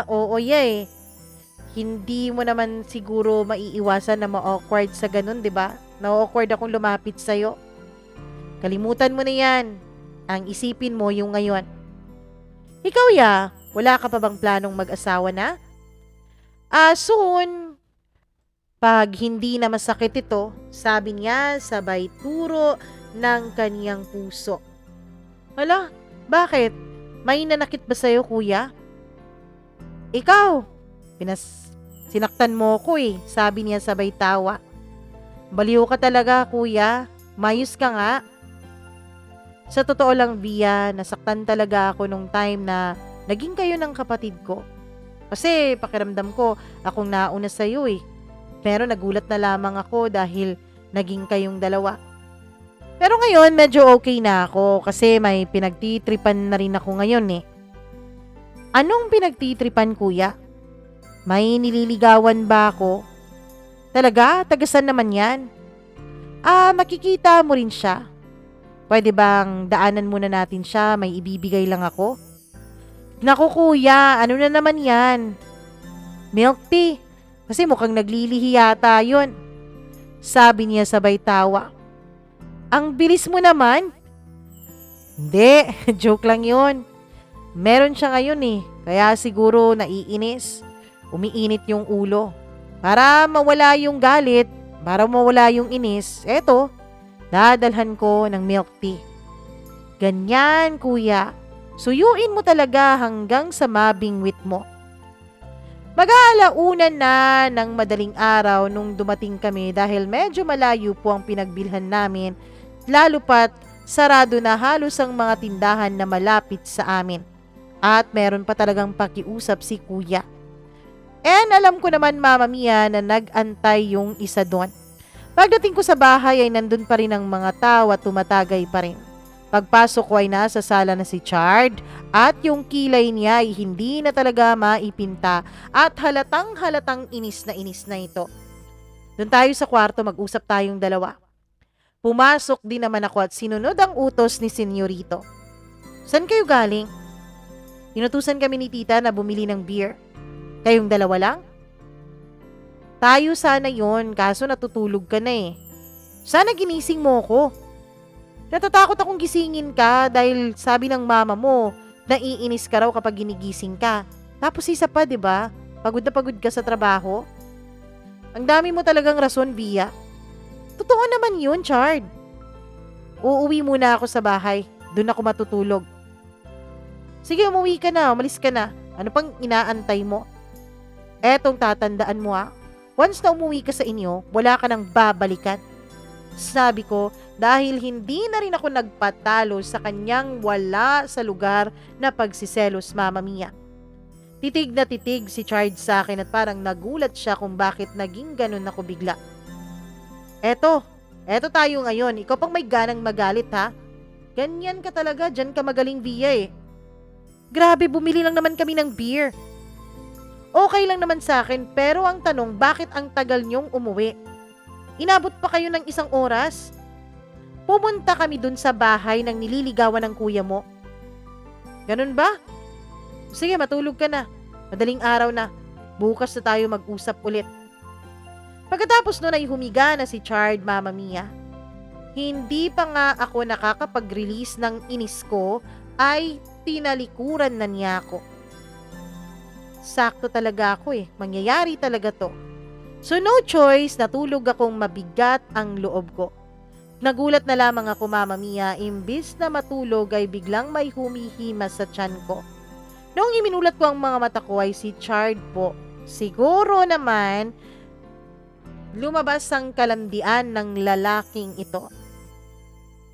oo ya eh. Hindi mo naman siguro maiiwasan na ma-awkward sa ganun, di ba? Na-awkward akong lumapit sa'yo. Kalimutan mo na yan. Ang isipin mo yung ngayon. Ikaw ya, wala ka pa bang planong mag-asawa na? Soon. Pag hindi na masakit ito, sabi niya sabay turo ng kaniyang puso. Hala, bakit? May nanakit ba sa'yo, kuya? Ikaw, sinaktan mo ko eh, sabi niya sabay tawa. Baliw ka talaga, kuya. Mayos ka nga. Sa totoo lang, Via, nasaktan talaga ako nung time na naging kayo ng kapatid ko. Kasi pakiramdam ko, akong nauna sa'yo eh. Pero nagulat na lamang ako dahil naging kayong dalawa. Pero ngayon, medyo okay na ako kasi may pinagtitripan na rin ako ngayon eh. Anong pinagtitripan, kuya? May nililigawan ba ako? Talaga? Tagasan naman yan? Makikita mo rin siya. Pwede bang daanan muna natin siya, may ibibigay lang ako? Naku kuya, ano na naman yan? Milk tea. Kasi mukhang naglilihi yata yun. Sabi niya sabay tawa. Ang bilis mo naman. Hindi, joke lang yun. Meron siya ngayon eh, kaya siguro naiinis. Umiinit yung ulo. Para mawala yung galit, para mawala yung inis, eto, dadalhan ko ng milk tea. Ganyan, kuya. Suyuin mo talaga hanggang sa mabingwit mo. Mag-aalauna na ng madaling araw nung dumating kami dahil medyo malayo po ang pinagbilhan namin, lalo pat sarado na halos ang mga tindahan na malapit sa amin. At meron pa talagang pakiusap si kuya. And alam ko naman, Mama Mia, na nag-antay yung isa doon. Pagdating ko sa bahay ay nandun pa rin ang mga tao at tumatagay pa rin. Pagpasok ko ay nasa sala na si Chard at yung kilay niya ay hindi na talaga maipinta at halatang inis na ito. Doon tayo sa kwarto, mag-usap tayong dalawa. Pumasok din naman ako at sinunod ang utos ni Senyorito. Saan kayo galing? Inutusan kami ni tita na bumili ng beer. Kayong dalawa lang? Tayo sana yon, kaso natutulog ka na eh. Sana ginising mo ko. Natatakot akong gisingin ka dahil sabi ng mama mo, naiinis ka raw kapag ginigising ka. Tapos isa pa, 'di ba? Pagod na pagod ka sa trabaho. Ang dami mo talagang rason, Via. Totoo naman 'yun, Chard. Uuwi muna ako sa bahay. Doon ako matutulog. Sige, umuwi ka na. Umalis ka na. Ano pang inaantay mo? Etong tatandaan mo once na umuwi ka sa inyo, wala ka nang babalikan. Sabi ko, dahil hindi na rin ako nagpatalo sa kanyang wala sa lugar na pagsiselos, Mama Mia. Titig na titig si Chard sa akin at parang nagulat siya kung bakit naging ganun ako bigla. Eto tayo ngayon. Ikaw pang may ganang magalit ha. Ganyan ka talaga, dyan ka magaling, Via eh. Grabe, bumili lang naman kami ng beer. Okay lang naman sa akin, pero ang tanong, bakit ang tagal niyong umuwi? Inabot pa kayo ng 1 oras? Pumunta kami dun sa bahay ng nililigawan ng kuya mo. Ganun ba? Sige, matulog ka na. Madaling araw na. Bukas na tayo mag-usap ulit. Pagkatapos nun ay humiga na si Chard, Mama Mia. Hindi pa nga ako nakakapag-release ng inis ko ay tinalikuran na niya ako. Sakto talaga ako mangyayari talaga to. So no choice, natulog akong mabigat ang loob ko. Nagulat na lamang ako, Mama Mia, imbis na matulog ay biglang may humihimas sa tiyan ko. Noong iminulat ko ang mga mata ko ay si Chard po. Siguro naman, lumabas ang kalandian ng lalaking ito.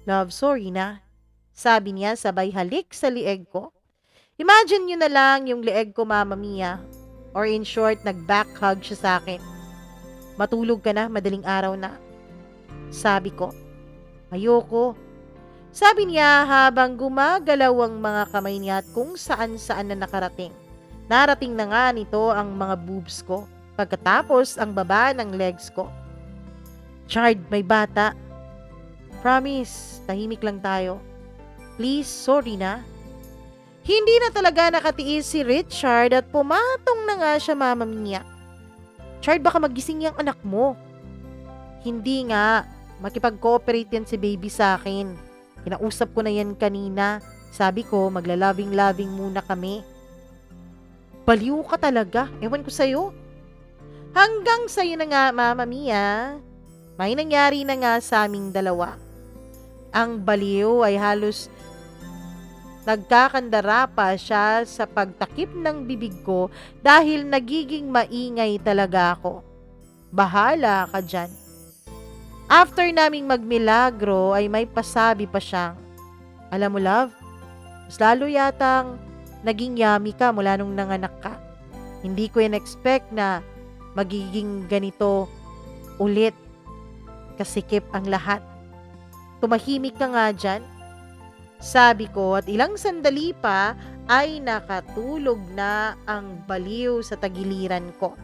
Love, sorry na. Sabi niya sabay halik sa lieg ko. Imagine nyo na lang yung lieg ko, Mama Mia. Or in short, nag-back hug siya sa akin. Matulog ka na, madaling araw na. Sabi ko, ayoko. Sabi niya habang gumagalaw ang mga kamay niya at kung saan-saan na nakarating. Narating na nga nito ang mga boobs ko. Pagkatapos ang baba ng legs ko. Chard, may bata. Promise, tahimik lang tayo. Please, sorry na. Hindi na talaga nakatiis si Richard at pumatong na nga siya, Mama Mia. Chard, baka magising yung anak mo. Hindi nga, makipag-cooperate yan si baby sa akin. Kinausap ko na yan kanina. Sabi ko, magla-loving-loving muna kami. Baliw ka talaga, ewan ko sa'yo. Hanggang sa'yo na nga, Mama Mia. May nangyari na nga sa aming dalawa. Ang baliw ay halos nagkakandara pa siya sa pagtakip ng bibig ko dahil nagiging maingay talaga ako. Bahala ka dyan. After naming magmilagro ay may pasabi pa siyang, alam mo love, mas lalo yatang naging yummy ka mula nung nanganak ka. Hindi ko in-expect na magiging ganito ulit. Kasikip ang lahat. Tumahimik ka nga dyan. Sabi ko at ilang sandali pa ay nakatulog na ang baliw sa tagiliran ko.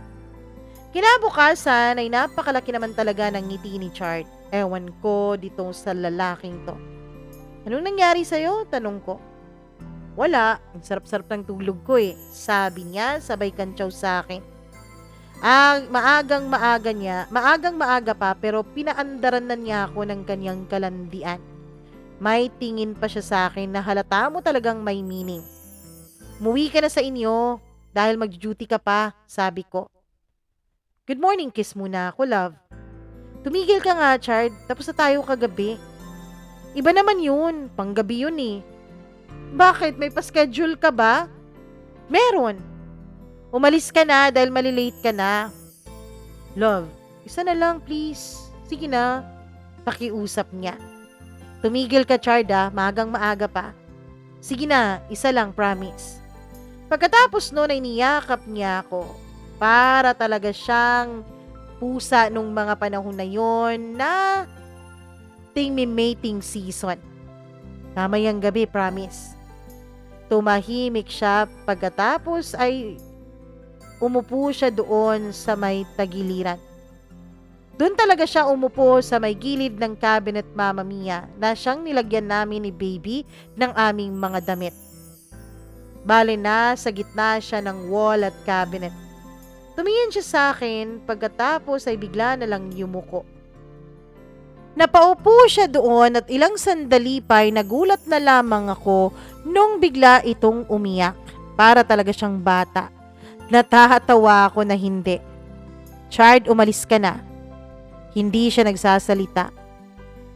Kinabukasan ay napakalaki naman talaga ng ngiti ni Chard. Ewan ko dito sa lalaking to. Anong nangyari sa'yo? Tanong ko. Wala, ang sarap-sarap ng tulog ko Sabi niya sabay kantsaw sa akin. Maagang maaga pa pero pinaandaran na niya ako ng kanyang kalandian. May tingin pa siya sa akin na halata mo talagang may meaning. Umuwi ka na sa inyo dahil mag-duty ka pa, sabi ko. Good morning kiss muna ako, love. Tumigil ka nga, Chard. Tapos na tayo kagabi. Iba naman yun. Panggabi yun Bakit? May pa-schedule ka ba? Meron. Umalis ka na dahil malilate ka na. Love, isa na lang please. Sige na. Pakiusap niya. Tumigil ka, Chard, maagang maaga pa. Sige na, isa lang, promise. Pagkatapos noon ay niyakap niya ako. Para talaga siyang pusa nung mga panahon na yon na mating season. Kamayang gabi, promise. Tumahimik siya pagkatapos ay umupo siya doon sa may tagiliran. Doon talaga siya umupo sa may gilid ng cabinet, Mama Mia, na siyang nilagyan namin ni baby ng aming mga damit. Bale na sa gitna siya ng wall at cabinet. Tumingin siya sa akin pagkatapos ay bigla na lang yumuko. Napaupo siya doon at ilang sandali pa ay nagulat na lamang ako nung bigla itong umiyak. Para talaga siyang bata. Natatawa ako na hindi. Chard, umalis ka na. Hindi siya nagsasalita.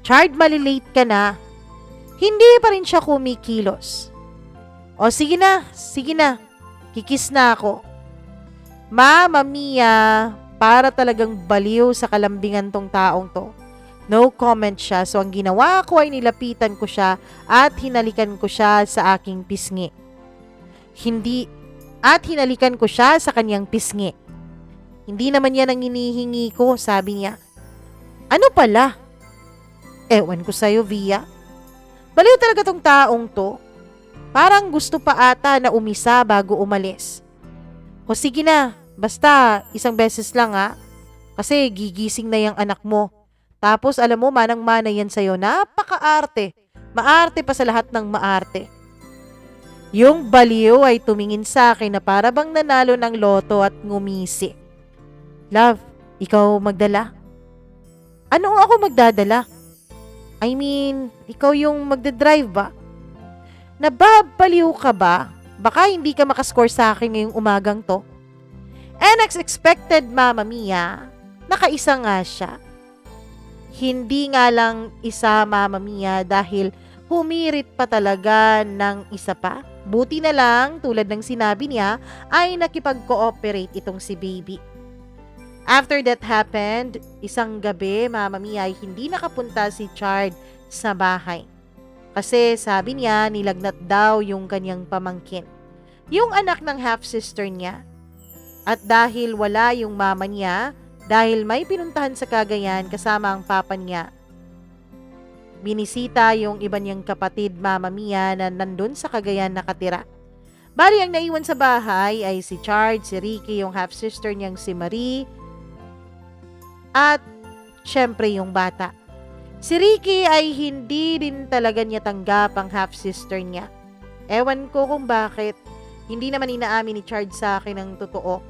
Chard, malilate ka na. Hindi pa rin siya kumikilos. O sige na, sige na. Kikis na ako. Mama Mia, para talagang baliw sa kalambingan tong taong to. No comment siya, so ang ginawa ko ay nilapitan ko siya at hinalikan ko siya sa aking pisngi. Hinalikan ko siya sa kanyang pisngi. Hindi naman yan ang hinihingi ko, sabi niya. Ano pala? Ewan ko sa'yo, Via. Baliw talaga tong taong to. Parang gusto pa ata na umisa bago umalis. O sige na, basta isang beses lang ha. Kasi gigising na yung anak mo. Tapos alam mo, manang-mana yan sa'yo. Napaka-arte. Maarte pa sa lahat ng maarte. Yung baliw ay tumingin sa akin na para bang nanalo ng loto at ngumisi. Love, ikaw magdala? Ano ako magdadala? I mean, ikaw yung magdadrive ba? Nababaliw ka ba? Baka hindi ka makascore sa akin ngayong umagang to. And as expected, Mama Mia, nakaisa nga siya. Hindi nga lang isa, Mama Mia, dahil humirit pa talaga ng isa pa. Buti na lang, tulad ng sinabi niya, ay nakipag-cooperate itong si baby. After that happened, isang gabi, Mama Mia, ay hindi nakapunta si Chard sa bahay. Kasi sabi niya, nilagnat daw yung kanyang pamangkin. Yung anak ng half-sister niya. At dahil wala yung mama niya, dahil may pinuntahan sa Cagayan kasama ang papa niya, binisita yung iba niyang kapatid, Mama Mia, na nandun sa Cagayan nakatira. Bali, ang naiwan sa bahay ay si Chard, si Ricky, yung half-sister niyang si Marie, at syempre yung bata. Si Ricky ay hindi din talaga niya tanggap ang half-sister niya. Ewan ko kung bakit. Hindi naman inaamin ni Chard sa akin ang totoo.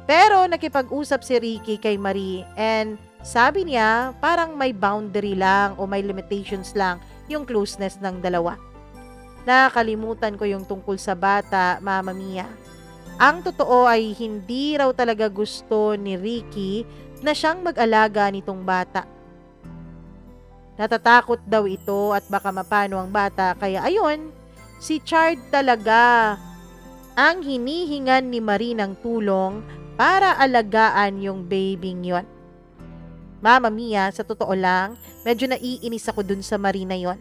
Pero nakipag-usap si Ricky kay Marie and sabi niya parang may boundary lang o may limitations lang yung closeness ng dalawa. Nakalimutan ko yung tungkol sa bata, Mama Mia. Ang totoo ay hindi raw talaga gusto ni Ricky na siyang mag-alaga nitong bata. Natatakot daw ito at baka mapano ang bata kaya ayun, si Chard talaga ang hinihingan ni Marie ng tulong para alagaan yung babing yon. Mama Mia, sa totoo lang, medyo naiinis ako dun sa Marie na yon.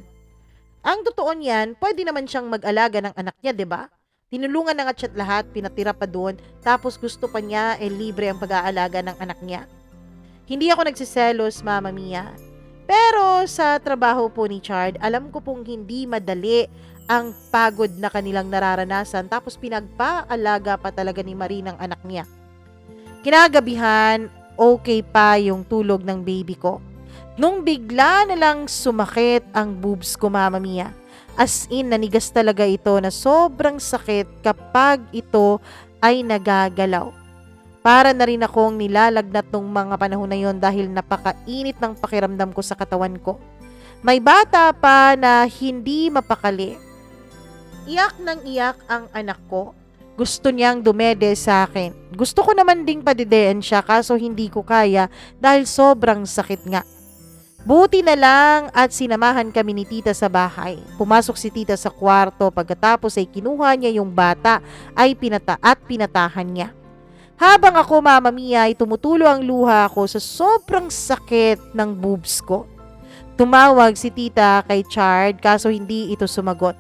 Ang totoo niyan, pwede naman siyang mag-alaga ng anak niya, 'di ba? Tinulungan na nga siya lahat, pinatira pa doon, tapos gusto pa niya libre ang pag-aalaga ng anak niya. Hindi ako nagsiselos, Mama Mia. Pero sa trabaho po ni Chard, alam ko pong hindi madali ang pagod na kanilang nararanasan tapos pinagpaalaga pa talaga ni Marie ng anak niya. Kinagabihan, okay pa yung tulog ng baby ko. Nung bigla na lang sumakit ang boobs ko, Mama Mia. As in, nanigas talaga ito na sobrang sakit kapag ito ay nagagalaw. Para na rin akong nilalagnat nung mga panahon na yon dahil napakainit ng pakiramdam ko sa katawan ko. May bata pa na hindi mapakali. Iyak ng iyak ang anak ko. Gusto niyang dumede sa akin. Gusto ko naman ding padidean siya kaso hindi ko kaya dahil sobrang sakit nga. Buti na lang at sinamahan kami ni tita sa bahay. Pumasok si tita sa kwarto pagkatapos ay kinuha niya yung bata ay pinatahan niya. Habang ako, Mama Mia, ay tumutulo ang luha ko sa sobrang sakit ng boobs ko. Tumawag si tita kay Chard kaso hindi ito sumagot.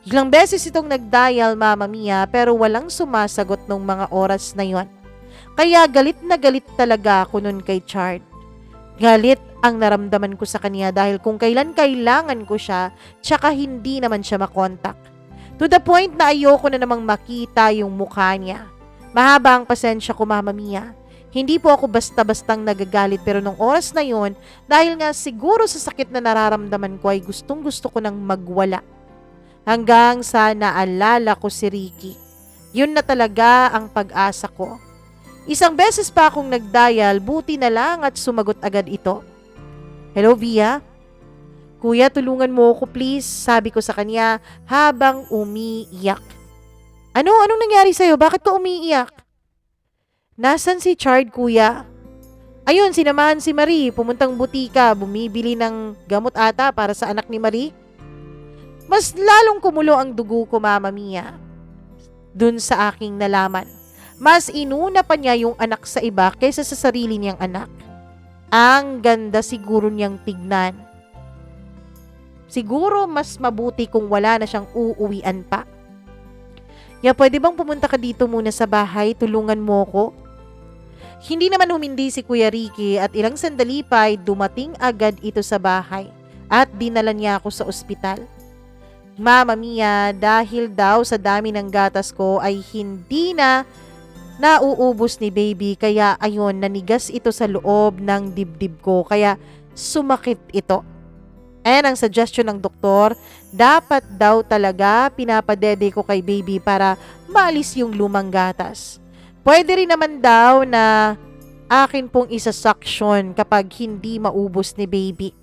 Ilang beses itong nagdial, Mama Mia, pero walang sumasagot nung mga oras na yon. Kaya galit na galit talaga ako nun kay Chard. Galit ang naramdaman ko sa kanya dahil kung kailan kailangan ko siya, tsaka hindi naman siya makontak. To the point na ayoko na namang makita yung mukha niya. Mahaba ang pasensya ko, Mama Mia. Hindi po ako basta-bastang nagagalit pero nung oras na yon, dahil nga siguro sa sakit na nararamdaman ko ay gustong-gusto ko nang magwala. Hanggang sa naalala ko si Ricky. Yun na talaga ang pag-asa ko. Isang beses pa akong nagdial, buti na lang at sumagot agad ito. Hello, Via? Kuya, tulungan mo ako please, sabi ko sa kanya habang umiiyak. Anong nangyari sa'yo? Bakit ka umiiyak? Nasaan si Chard, kuya? Ayun, sinamahan si Marie, pumuntang butika, bumibili ng gamot ata para sa anak ni Marie. Mas lalong kumulo ang dugo ko, Mama Mia. Dun sa aking nalaman. Mas inuna pa niya yung anak sa iba kaysa sa sarili niyang anak. Ang ganda siguro niyang tignan. Siguro mas mabuti kung wala na siyang uuwian pa. Pwede bang pumunta ka dito muna sa bahay? Tulungan mo ko? Hindi naman humindi si Kuya Ricky at ilang sandali pa ay dumating agad ito sa bahay at dinala niya ako sa ospital. Mama Mia, dahil daw sa dami ng gatas ko ay hindi na nauubos ni baby kaya ayun, nanigas ito sa loob ng dibdib ko kaya sumakit ito. And ang suggestion ng doktor, dapat daw talaga pinapadede ko kay baby para maalis yung lumang gatas. Pwede rin naman daw na akin pong isa-suction kapag hindi maubos ni baby.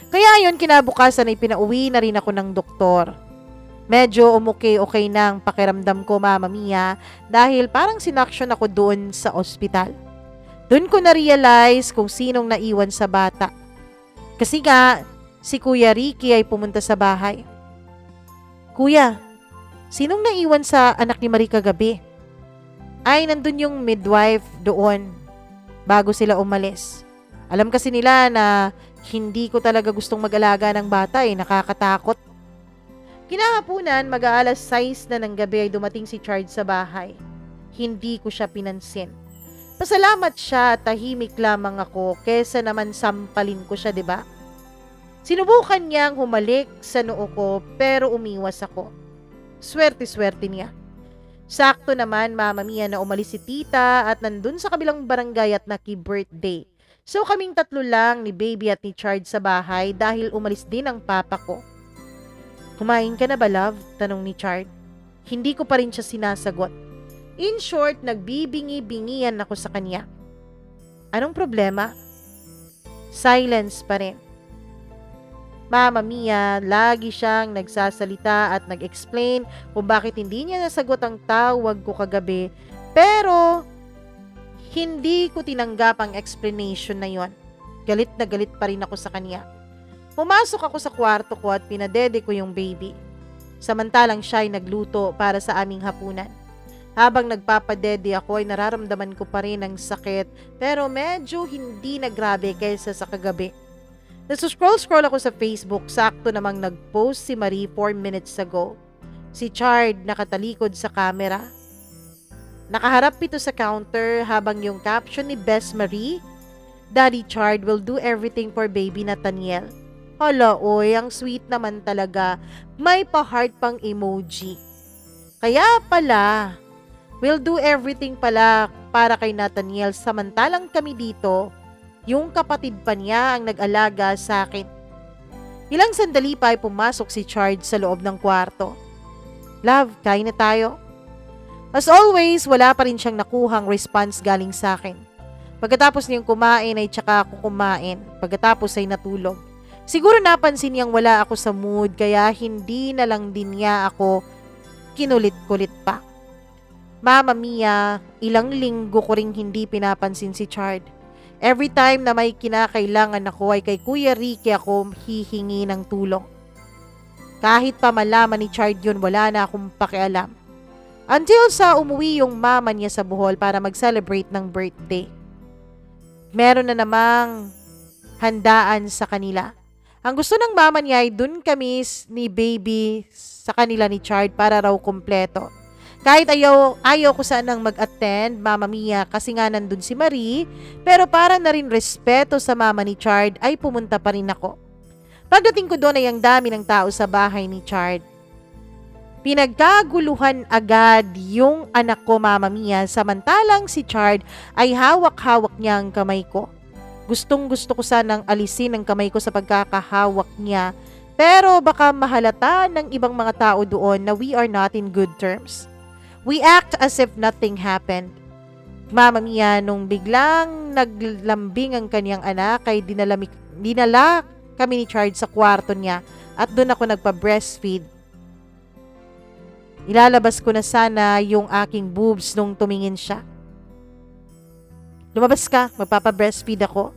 Kaya yun, kinabukasan ay pinauwi na rin ako ng doktor. Medyo okay na ang pakiramdam ko, Mama Mia, dahil parang sinaksyon ako doon sa ospital. Doon ko na-realize kung sinong naiwan sa bata. Kasi nga, si Kuya Ricky ay pumunta sa bahay. Kuya, sinong naiwan sa anak ni Marie kagabi? Ay, nandun yung midwife doon bago sila umalis. Alam kasi nila na hindi ko talaga gustong mag-alaga ng bata nakakatakot. Kinahapunan, mag-aalas 6 na ng gabi ay dumating si Chard sa bahay. Hindi ko siya pinansin. Pasalamat siya at tahimik lamang ako kesa naman sampalin ko siya, 'di ba? Sinubukan niyang humalik sa noo ko pero umiwas ako. Swerte-swerte niya. Sakto naman, Mama Mia, na umalis si tita at nandun sa kabilang barangay at naki-birthday. So kaming tatlo lang ni baby at ni Chard sa bahay dahil umalis din ang papa ko. Kumain ka na ba, love? Tanong ni Chard. Hindi ko pa rin siya sinasagot. In short, nagbibingi-bingian ako sa kanya. Anong problema? Silence pa rin. Mama Mia, lagi siyang nagsasalita at nag-explain kung bakit hindi niya nasagot ang tawag ko kagabi, pero hindi ko tinanggap ang explanation na yon. Galit na galit pa rin ako sa kanya. Pumasok ako sa kwarto ko at pinadede ko yung baby. Samantalang siya ay nagluto para sa aming hapunan. Habang nagpapadede ako ay nararamdaman ko pa rin ang sakit, pero medyo hindi na grabe kaysa sa kagabi. Nagsuscroll-scroll ako sa Facebook, sakto namang nag-post si Marie 4 minutes ago. Si Chard nakatalikod sa camera. Nakaharap ito sa counter habang yung caption ni Bess Marie, Daddy Chard will do everything for baby Nathaniel. Hala, oy, ang sweet naman talaga. May pa-heart pang emoji. Kaya pala, will do everything pala para kay Nathaniel samantalang kami dito, yung kapatid pa niya ang nag-alaga sa akin. Ilang sandali pa ay pumasok si Chard sa loob ng kwarto. Love, kain na tayo. As always, wala pa rin siyang nakuhang response galing sa akin. Pagkatapos niyang kumain ay tsaka ako kumain. Pagkatapos ay natulog. Siguro napansin niyang wala ako sa mood kaya hindi na lang din niya ako kinulit-kulit pa. Mama Mia, ilang linggo ko ring hindi pinapansin si Chard. Every time na may kinakailangan ako ay kay Kuya Ricky ako hihingi ng tulong. Kahit pa malaman ni Chard yun, wala na akong pakialam. Until sa umuwi yung mama niya sa Bohol para mag-celebrate ng birthday. Meron na namang handaan sa kanila. Ang gusto ng mama niya ay dun kami ni baby sa kanila ni Chard para raw kumpleto. Kahit ayaw ko sanang mag-attend, Mama Mia, kasi nga nandun si Marie, pero para na rin respeto sa mama ni Chard ay pumunta pa rin ako. Pagdating ko doon ay ang dami ng tao sa bahay ni Chard. Pinagkaguluhan agad yung anak ko, Mama Mia, samantalang si Chard ay hawak-hawak niya ang kamay ko. Gustong-gusto ko sanang alisin ang kamay ko sa pagkakahawak niya, pero baka mahalata ng ibang mga tao doon na we are not in good terms. We act as if nothing happened. Mama Mia, nung biglang naglambing ang kanyang anak ay dinala kami ni Chard sa kwarto niya at doon ako nagpa-breastfeed. Ilalabas ko na sana yung aking boobs nung tumingin siya. Lumabas ka, magpapa-breastfeed ako.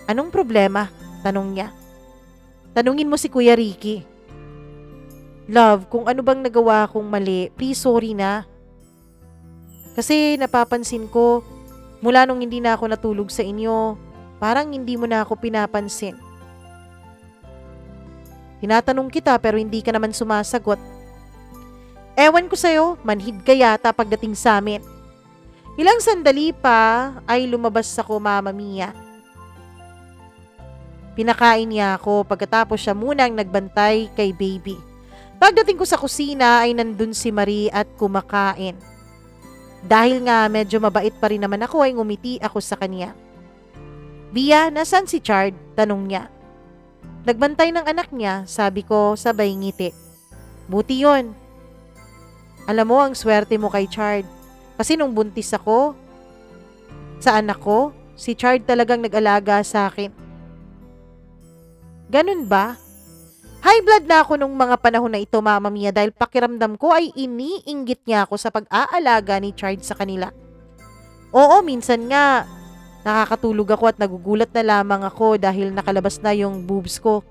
Anong problema? Tanong niya. Tanungin mo si Kuya Ricky. Love, kung ano bang nagawa kong mali, please sorry na. Kasi napapansin ko, mula nung hindi na ako natulog sa inyo, parang hindi mo na ako pinapansin. Tinatanong kita pero hindi ka naman sumasagot. Ewan ko sa'yo, manhid ka yata pagdating sa amin. Ilang sandali pa ay lumabas ako, Mama Mia. Pinakain niya ako pagkatapos siya munang nagbantay kay baby. Pagdating ko sa kusina ay nandun si Marie at kumakain. Dahil nga medyo mabait pa rin naman ako ay ngumiti ako sa kanya. Bia, nasan si Chard? Tanong niya. Nagbantay ng anak niya, sabi ko sabay ngiti. Buti yon. Alam mo ang swerte mo kay Chard. Kasi nung buntis ako, sa anak ko, si Chard talagang nag-alaga sa akin. Ganun ba? High blood na ako nung mga panahon na ito, Mama Mia, dahil pakiramdam ko ay iniinggit niya ako sa pag-aalaga ni Chard sa kanila. Oo, minsan nga, nakakatulog ako at nagugulat na lamang ako dahil nakalabas na yung boobs ko.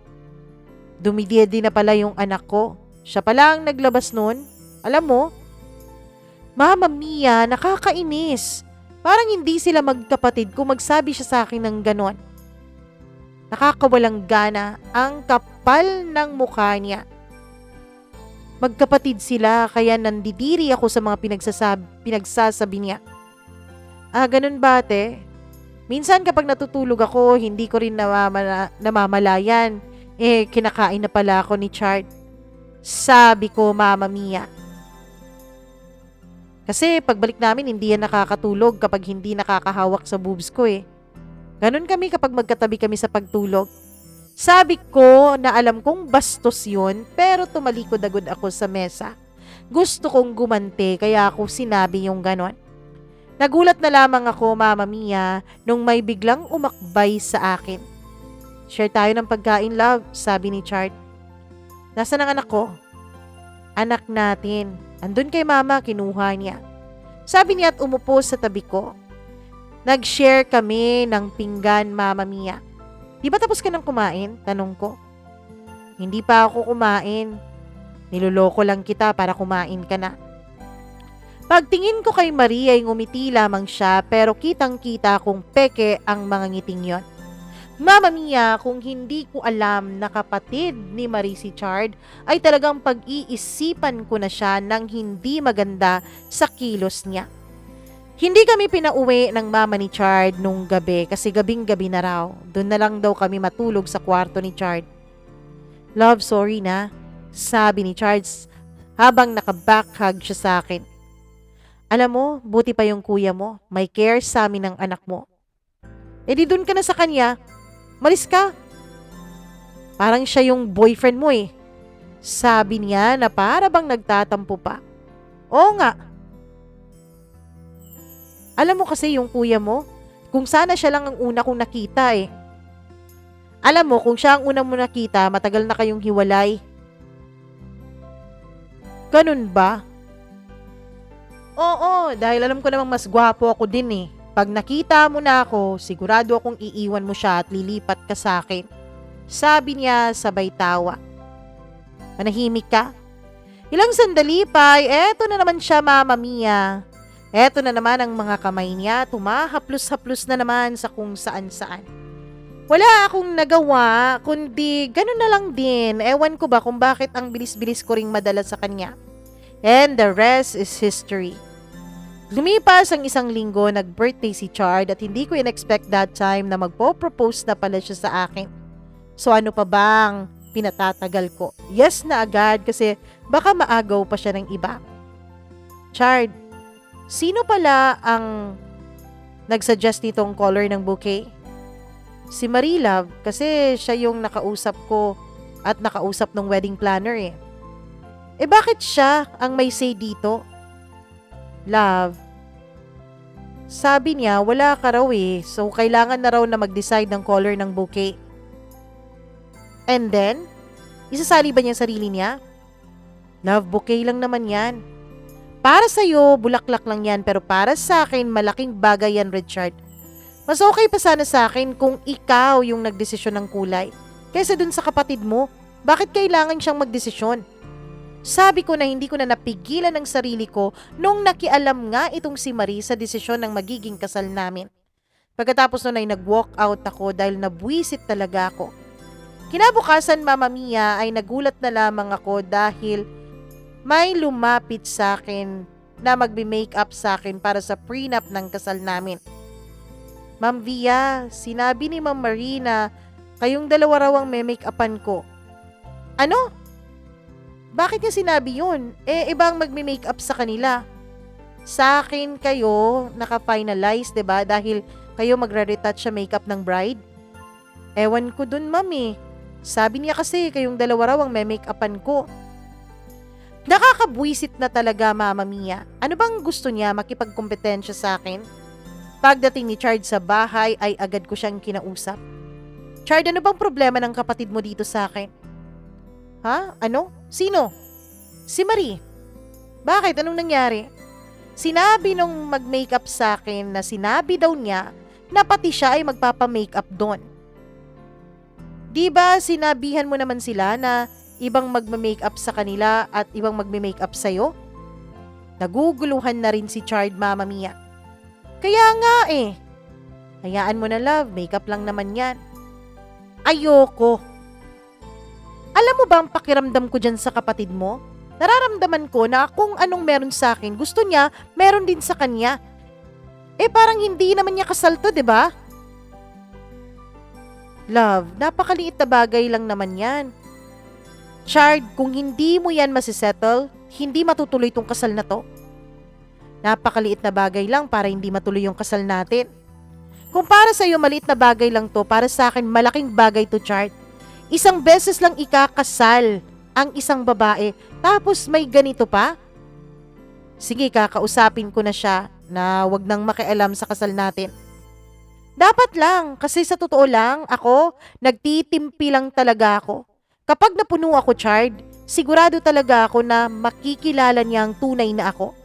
Dumididi na pala yung anak ko. Siya pala ang naglabas nun. Alam mo, Mama Mia, nakakainis. Parang hindi sila magkapatid kung magsabi siya sa akin ng ganon. Nakakawalang gana, ang kapal ng mukha niya. Magkapatid sila kaya nandidiri ako sa mga pinagsasabi niya. Ganun ba ate? Minsan kapag natutulog ako, hindi ko rin namamalayan. Kinakain na pala ako ni Chard. Sabi ko, Mama Mia. Kasi pagbalik namin, hindi yan nakakatulog kapag hindi nakakahawak sa boobs ko Ganun kami kapag magkatabi kami sa pagtulog. Sabi ko na alam kong bastos yun, pero tumalikod agad ako sa mesa. Gusto kong gumante kaya ako sinabi yung ganon. Nagulat na lamang ako, Mama Mia, nung may biglang umakbay sa akin. Share tayo ng pagkain, love, sabi ni Chard. Nasaan ang anak ko? Anak natin. Andun kay Mama, kinuha niya. Sabi niya at umupo sa tabi ko. Nag-share kami ng pinggan, Mama Mia. Di ba tapos ka nang kumain? Tanong ko. Hindi pa ako kumain. Niloloko lang kita para kumain ka na. Pagtingin ko kay Maria ay ngumiti lamang siya pero kitang-kita kong peke ang mga ngiting yon. Mama Mia, kung hindi ko alam na kapatid ni Marie si Chard ay talagang pag-iisipan ko na siya ng hindi maganda sa kilos niya. Hindi kami pinauwi ng mama ni Chard nung gabi kasi gabing-gabi na raw. Doon na lang daw kami matulog sa kwarto ni Chard. Love, sorry na, sabi ni Chard habang nakabakhag siya sa akin. Alam mo, buti pa yung kuya mo. May care sa amin ng anak mo. Di doon ka na sa kanya. Malis ka. Parang siya yung boyfriend mo Sabi niya na para bang nagtatampo pa. Oo nga. Alam mo kasi yung kuya mo, kung sana siya lang ang una kong nakita Alam mo, kung siya ang una mo nakita, matagal na kayong hiwalay. Ganun ba? Oo, dahil alam ko namang mas gwapo ako din Pag nakita mo na ako, sigurado akong iiwan mo siya at lilipat ka sa akin. Sabi niya sabay tawa. Manahimik ka? Ilang sandali pa ay eto na naman siya, Mama Mia. Eto na naman ang mga kamay niya, tumahaplos-haplos na naman sa kung saan-saan. Wala akong nagawa, kundi ganun na lang din. Ewan ko ba kung bakit ang bilis-bilis ko ring madala sa kanya. And the rest is history. Lumipas ang isang linggo, nag-birthday si Chard at hindi ko in-expect that time na magpo-propose na pala siya sa akin. So ano pa bang pinatatagal ko? Yes na agad kasi baka maagaw pa siya ng iba. Chard, sino pala ang nagsuggest nitong color ng bouquet? Si Marie, love, kasi siya yung nakausap ko at nakausap ng wedding planner bakit siya ang may say dito? Love, sabi niya wala ka raw so kailangan na raw na mag-decide ng color ng bouquet. And then, isasali ba niya sarili niya? Love bouquet lang naman yan. Para sa'yo, bulaklak lang yan, pero para sa akin, malaking bagay yan, Richard. Mas okay pa sana sa akin kung ikaw yung nagdesisyon ng kulay, kaysa dun sa kapatid mo. Bakit kailangan siyang magdesisyon? Sabi ko na hindi ko na napigilan ang sarili ko nung nakialam nga itong si Marie sa desisyon ng magiging kasal namin. Pagkatapos nun ay nag-walk out ako dahil nabwisit talaga ako. Kinabukasan, Mama Mia, ay nagulat na lamang ako dahil may lumapit sa akin na magbe-makeup sa akin para sa prenup ng kasal namin. Ma'am Via, sinabi ni Ma'am Marie na kayong dalawa raw ang may-makeupan ko. Ano? Bakit niya sinabi yun? Ibang magme-makeup sa kanila. Sa akin kayo naka-finalize, 'di ba? Dahil kayo magre-retouch sa makeup ng bride. Ewan ko dun, ma'am eh. Sabi niya kasi kayong dalawa raw ang may-makeupan ko. Nakakabwisit na talaga, Mama Mia. Ano bang gusto niya makipagkompetensya sa akin? Pagdating ni Chard sa bahay ay agad ko siyang kinausap. Chard, ano bang problema ng kapatid mo dito sa akin? Ha? Ano? Sino? Si Marie. Bakit? Anong nangyari? Sinabi nung mag-makeup sa akin na sinabi daw niya na pati siya ay magpapa-makeup doon. Di ba sinabihan mo naman sila na ibang magma-makeup sa kanila at ibang magme-makeup sa'yo? Naguguluhan na rin si Chard, Mama Mia. Kaya nga eh. Hayaan mo na, love, makeup lang naman yan. Ayoko. Alam mo ba ang pakiramdam ko dyan sa kapatid mo? Nararamdaman ko na kung anong meron sa akin, gusto niya, meron din sa kanya. Parang hindi naman niya kasal to, 'di ba? Love, napakaliit na bagay lang naman yan. Chard, kung hindi mo yan masisettle, hindi matutuloy tong kasal na to. Napakaliit na bagay lang para hindi matuloy yung kasal natin. Kung para sa'yo maliit na bagay lang to, para sa akin malaking bagay to, Chard. Isang beses lang ikakasal ang isang babae, tapos may ganito pa? Sige, kakausapin ko na siya na wag nang makialam sa kasal natin. Dapat lang, kasi sa totoo lang, ako, nagtitimpi lang talaga ako. Kapag napuno ako, Chard, sigurado talaga ako na makikilala niya ang tunay na ako.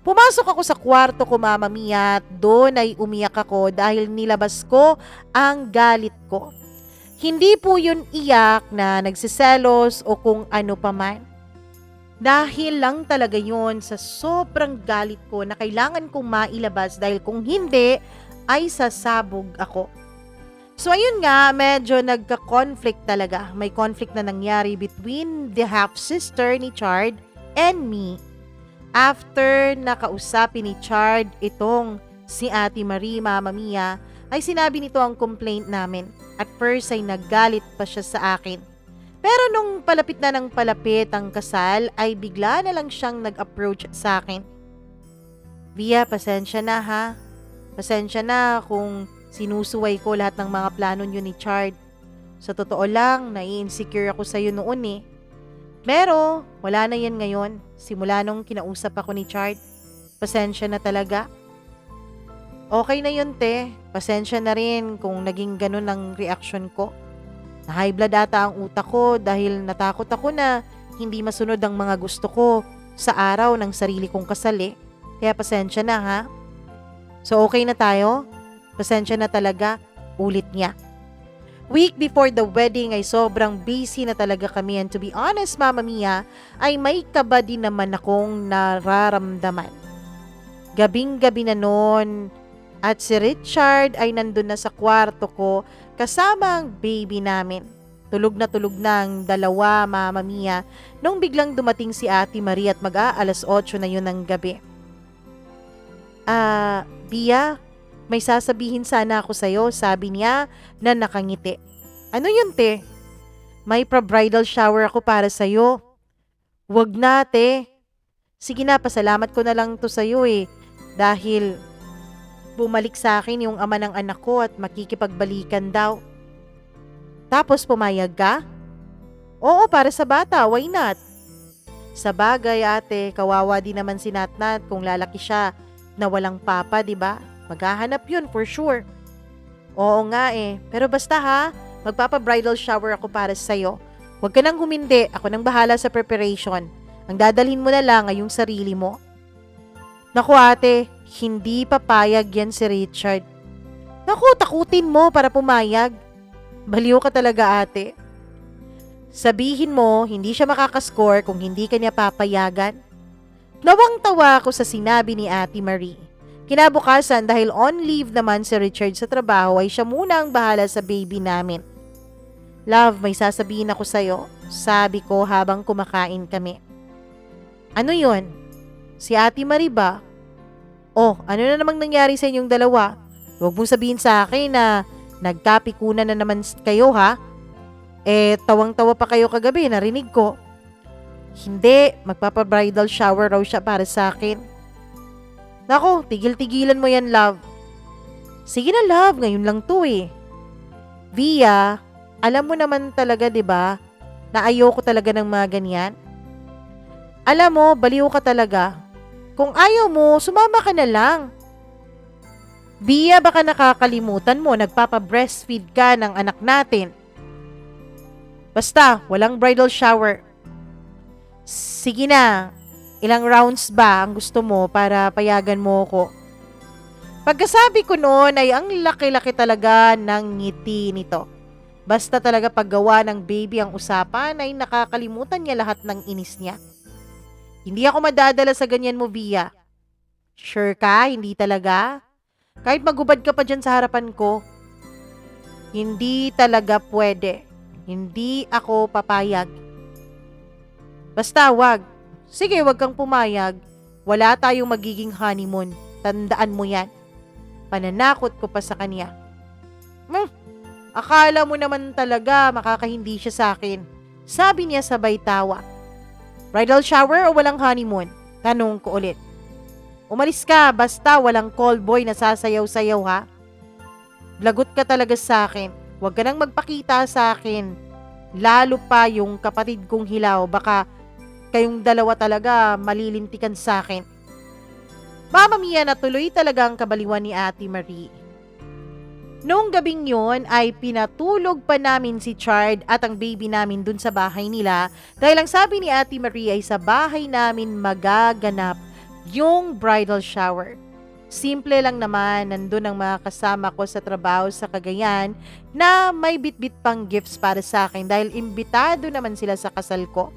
Pumasok ako sa kwarto ko, Mama Mia, at doon ay umiyak ako dahil nilabas ko ang galit ko. Hindi po yun iyak na nagsiselos o kung ano pa man. Dahil lang talaga yun sa sobrang galit ko na kailangan kong mailabas dahil kung hindi ay sasabog ako. So ayun nga, medyo nagka-conflict talaga. May conflict na nangyari between the half-sister ni Chard and me. After nakausapin ni Chard itong si Ate Marie, Mama Mia, ay sinabi nito ang complaint namin. At first ay naggalit pa siya sa akin. Pero nung palapit na ng palapit ang kasal, ay bigla na lang siyang nag-approach sa akin. Via, pasensya na ha. Pasensya na kung sinusuway ko lahat ng mga plano niyo ni Chard. Sa totoo lang, nai-insecure ako sa'yo noon eh. Pero, wala na yan ngayon. Simula nung kinausap ako ni Chard. Pasensya na talaga. Okay na yun, te. Pasensya na rin kung naging ganun ang reaksyon ko. Na-high blood ata ang utak ko dahil natakot ako na hindi masunod ang mga gusto ko sa araw ng sarili kong kasal eh. Kaya pasensya na ha. So okay na tayo? Pasensya na talaga. Ulit niya. Week before the wedding ay sobrang busy na talaga kami and to be honest, Mama Mia, ay may kaba din naman akong nararamdaman. Gabing-gabi na noon at si Richard ay nandun na sa kwarto ko kasama ang baby namin. Tulog na ang dalawa, Mama Mia, nung biglang dumating si Ate Marie at mag-aalas 8 na yun ng gabi. Bia, may sasabihin sana ako sa'yo, sabi niya na nakangiti. Ano yun, te? May pra-bridal shower ako para sa'yo. Wag na, te. Sige na, pasalamat ko na lang to sa'yo eh. Dahil bumalik sa akin yung ama ng anak ko at makikipagbalikan daw. Tapos pumayag ka? Oo, para sa bata, why not? Sa bagay, ate, kawawa din naman si Natnat kung lalaki siya na walang papa, di ba? Maghahanap yun for sure. Oo nga eh, pero basta ha, magpapa-bridal shower ako para sa'yo. Huwag ka nang humindi, ako nang bahala sa preparation. Ang dadalhin mo na lang ay yung sarili mo. Naku ate, hindi papayag yan si Richard. Naku, takutin mo para pumayag. Baliw ka talaga ate. Sabihin mo, hindi siya makakascore kung hindi kanya papayagan. Nawang-tawa ako sa sinabi ni Ate Marie. Kinabukasan dahil on leave naman si Richard sa trabaho ay siya muna ang bahala sa baby namin. Love, may sasabihin ako sa'yo, sabi ko habang kumakain kami. Ano yun? Si Ate Marie ba? Oh, ano na namang nangyari sa inyong dalawa? Huwag mong sabihin sa akin na nagkapikunan na naman kayo ha? Tawang-tawa pa kayo kagabi, narinig ko. Hindi, magpapa-bridal shower raw siya para sa akin. Nako, tigil-tigilan mo yan, love. Sige na, love, ngayon lang to eh. Via, alam mo naman talaga, 'di ba, na ayoko talaga ng mga ganyan. Alam mo, baliw ka talaga. Kung ayaw mo, sumama ka na lang. Via, baka nakakalimutan mo, nagpapa-breastfeed ka ng anak natin. Basta, walang bridal shower. Sige na, ilang rounds ba ang gusto mo para payagan mo ko? Pagkasabi ko noon ay ang laki-laki talaga ng ngiti nito. Basta talaga paggawa ng baby ang usapan ay nakakalimutan niya lahat ng inis niya. Hindi ako madadala sa ganyan mo, Via. Sure ka? Hindi talaga? Kahit magubad ka pa dyan sa harapan ko. Hindi talaga pwede. Hindi ako papayag. Basta wag. Sige, wag kang pumayag. Wala tayong magiging honeymoon. Tandaan mo yan. Pananakot ko pa sa kanya. Akala mo naman talaga makakahindi siya sa akin. Sabi niya sabay tawa. Bridal shower o walang honeymoon? Tanong ko ulit. Umalis ka, basta walang call boy na sasayaw-sayaw ha. Lagot ka talaga sa akin. Huwag ka nang magpakita sa akin. Lalo pa yung kapatid kong hilaw, baka kayong dalawa talaga malilintikan sa akin. Mama Mia, natuloy talaga ang kabaliwan ni Ate Marie. Noong gabing yon ay pinatulog pa namin si Chard at ang baby namin dun sa bahay nila dahil ang sabi ni Ate Marie ay sa bahay namin magaganap yung bridal shower. Simple lang naman, nandun ang mga kasama ko sa trabaho sa Cagayan na may bitbit pang gifts para sa akin dahil imbitado naman sila sa kasal ko.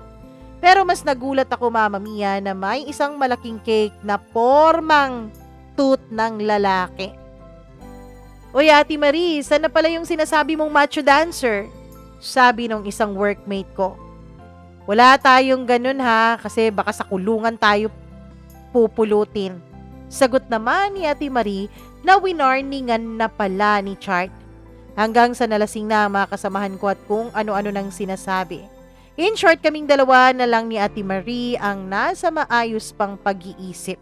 Pero mas nagulat ako, Mama Mia, na may isang malaking cake na formang tooth ng lalaki. Uy, Ate Marie, saan na pala yung sinasabi mong macho dancer? Sabi nung isang workmate ko. Wala tayong ganun ha, kasi baka sa kulungan tayo pupulutin. Sagot naman ni Ate Marie na winarningan na pala ni Chart. Hanggang sa nalasing na ang mga kasamahan ko at kung ano-ano nang sinasabi. In short, kaming dalawa na lang ni Ate Marie ang nasa maayos pang pag-iisip.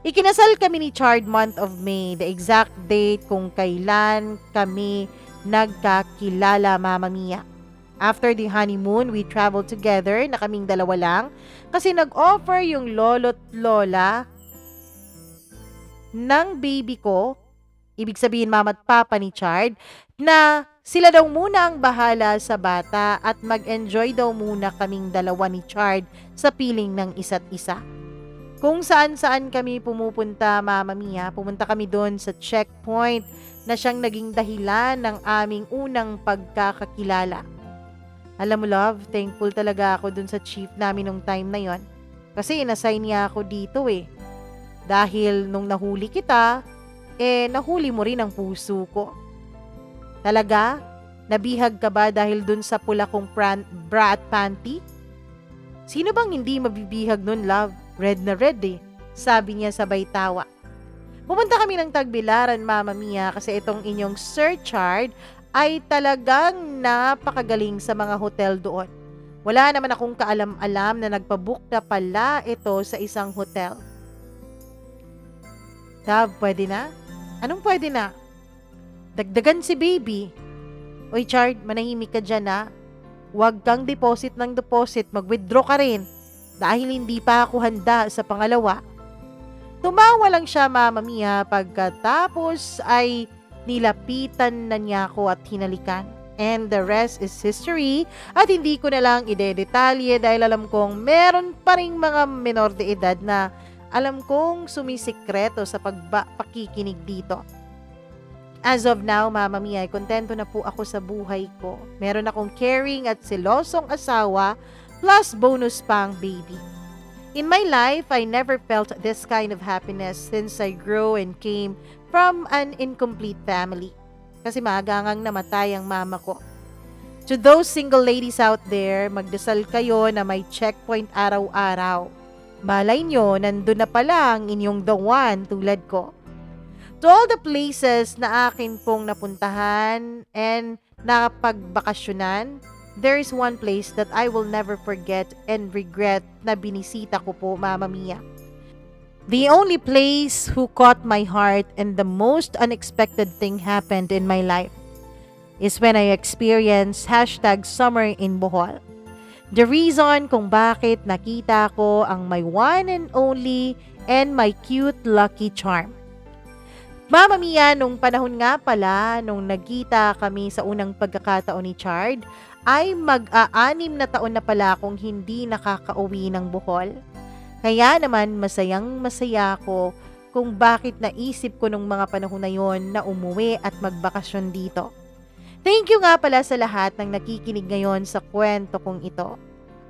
Ikinasal kami ni Chard month of May, the exact date kung kailan kami nagkakilala, Mama Mia. After the honeymoon, we traveled together na kaming dalawa lang kasi nag-offer yung lolo't lola ng baby ko, ibig sabihin mama at papa ni Chard, na sila daw muna ang bahala sa bata at mag-enjoy daw muna kaming dalawa ni Chard sa piling ng isa't isa. Kung saan-saan kami pumupunta, Mama Mia, pumunta kami doon sa checkpoint na siyang naging dahilan ng aming unang pagkakakilala. Alam mo, love, thankful talaga ako doon sa chief namin nung time na yon. Kasi inassign niya ako dito eh. Dahil nung nahuli kita, nahuli mo rin ang puso ko. Talaga? Nabihag ka ba dahil doon sa pula kong bra at panty? Sino bang hindi mabibihag nun, love? Red na red eh, sabi niya sabay tawa. Pumunta kami ng Tagbilaran, Mama Mia, kasi itong inyong Sir Chard ay talagang napakagaling sa mga hotel doon. Wala naman akong kaalam-alam na nagpabook na pala ito sa isang hotel. Love, pwede na? Anong pwede na? Dagdagan si baby. Oy Chard, manahimik ka dyan ha. Huwag kang deposit ng deposit, mag-withdraw ka rin. Dahil hindi pa ako handa sa pangalawa. Tumawa lang siya, Mama Mia, pagkatapos ay nilapitan na niya ako at hinalikan. And the rest is history at hindi ko na lang idedetalye dahil alam kong meron pa ring mga menor de edad na alam kong sumisikreto sa pakikinig dito. As of now, Mama Mia, ay kontento na po ako sa buhay ko. Meron akong caring at silosong asawa plus bonus pang baby. In my life, I never felt this kind of happiness since I grew and came from an incomplete family. Kasi maaga ngang namatay ang mama ko. To those single ladies out there, magdasal kayo na may checkpoint araw-araw. Malay nyo, nandun na pala ang inyong the one tulad ko. To all the places na akin pong napuntahan and nakapagbakasyonan, there is one place that I will never forget and regret na binisita ko po, Mama Mia. The only place who caught my heart and the most unexpected thing happened in my life is when I experienced #summer in Bohol. The reason kung bakit nakita ko ang my one and only and my cute lucky charm. Mama Mia, nung panahon nga pala, nung nagkita kami sa unang pagkakataon ni Chard, ay mag-6 na taon na pala akong hindi nakakauwi ng Bohol. Kaya naman masayang-masaya ako kung bakit naisip ko nung mga panahon na yon na umuwi at magbakasyon dito. Thank you nga pala sa lahat ng nakikinig ngayon sa kwento kong ito.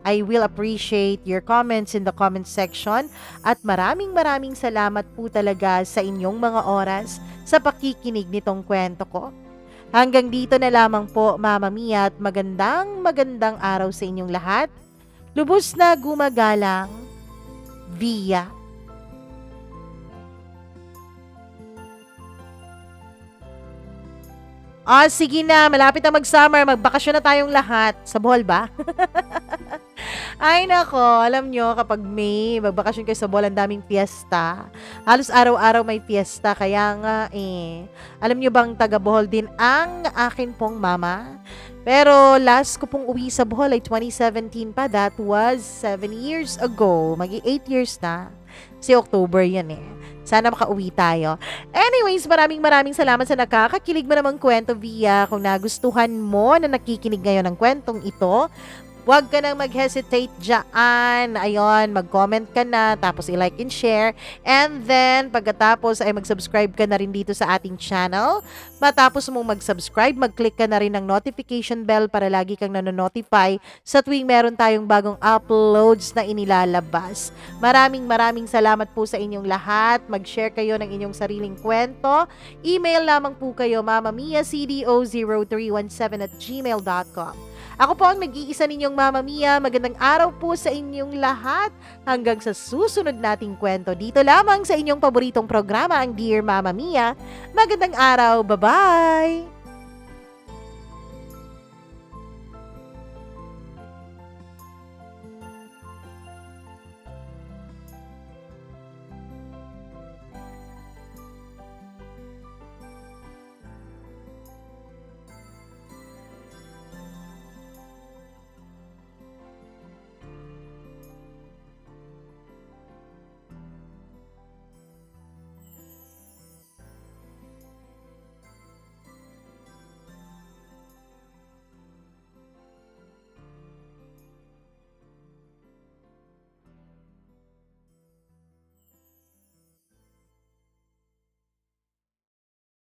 I will appreciate your comments in the comment section at maraming salamat po talaga sa inyong mga oras sa pakikinig nitong kwento ko. Hanggang dito na lamang po, Mama Mia, at magandang araw sa inyong lahat. Lubos na gumagalang, Via. Sige na, malapit na mag-summer, magbakasyon na tayong lahat. Sa Bohol ba? Ay nako, alam nyo, kapag May, magbakasyon kayo sa Bohol, ang daming fiesta. Halos araw-araw may fiesta, kaya nga Alam nyo bang taga Bohol din ang akin pong mama? Pero last ko pong uwi sa Bohol ay 2017 pa. That was 7 years ago. Magi 8 years na. Si October yan Sana makauwi tayo. Anyways, maraming salamat sa nakakakilig mo namang kwento, Via. Kung nagustuhan mo na nakikinig ngayon ng kwentong ito, huwag ka nang mag-hesitate dyan. Ayun, mag-comment ka na, tapos i-like and share. And then, pagkatapos ay mag-subscribe ka na rin dito sa ating channel. Matapos mong mag-subscribe, mag-click ka na rin ng notification bell para lagi kang nanonotify sa tuwing meron tayong bagong uploads na inilalabas. Maraming salamat po sa inyong lahat. Mag-share kayo ng inyong sariling kwento. Email lamang po kayo, mamamiacdo0317@gmail.com. Ako po ang nag-iisa ninyong Mama Mia. Magandang araw po sa inyong lahat. Hanggang sa susunod nating kwento dito lamang sa inyong paboritong programa, ang Dear Mama Mia. Magandang araw. Bye-bye!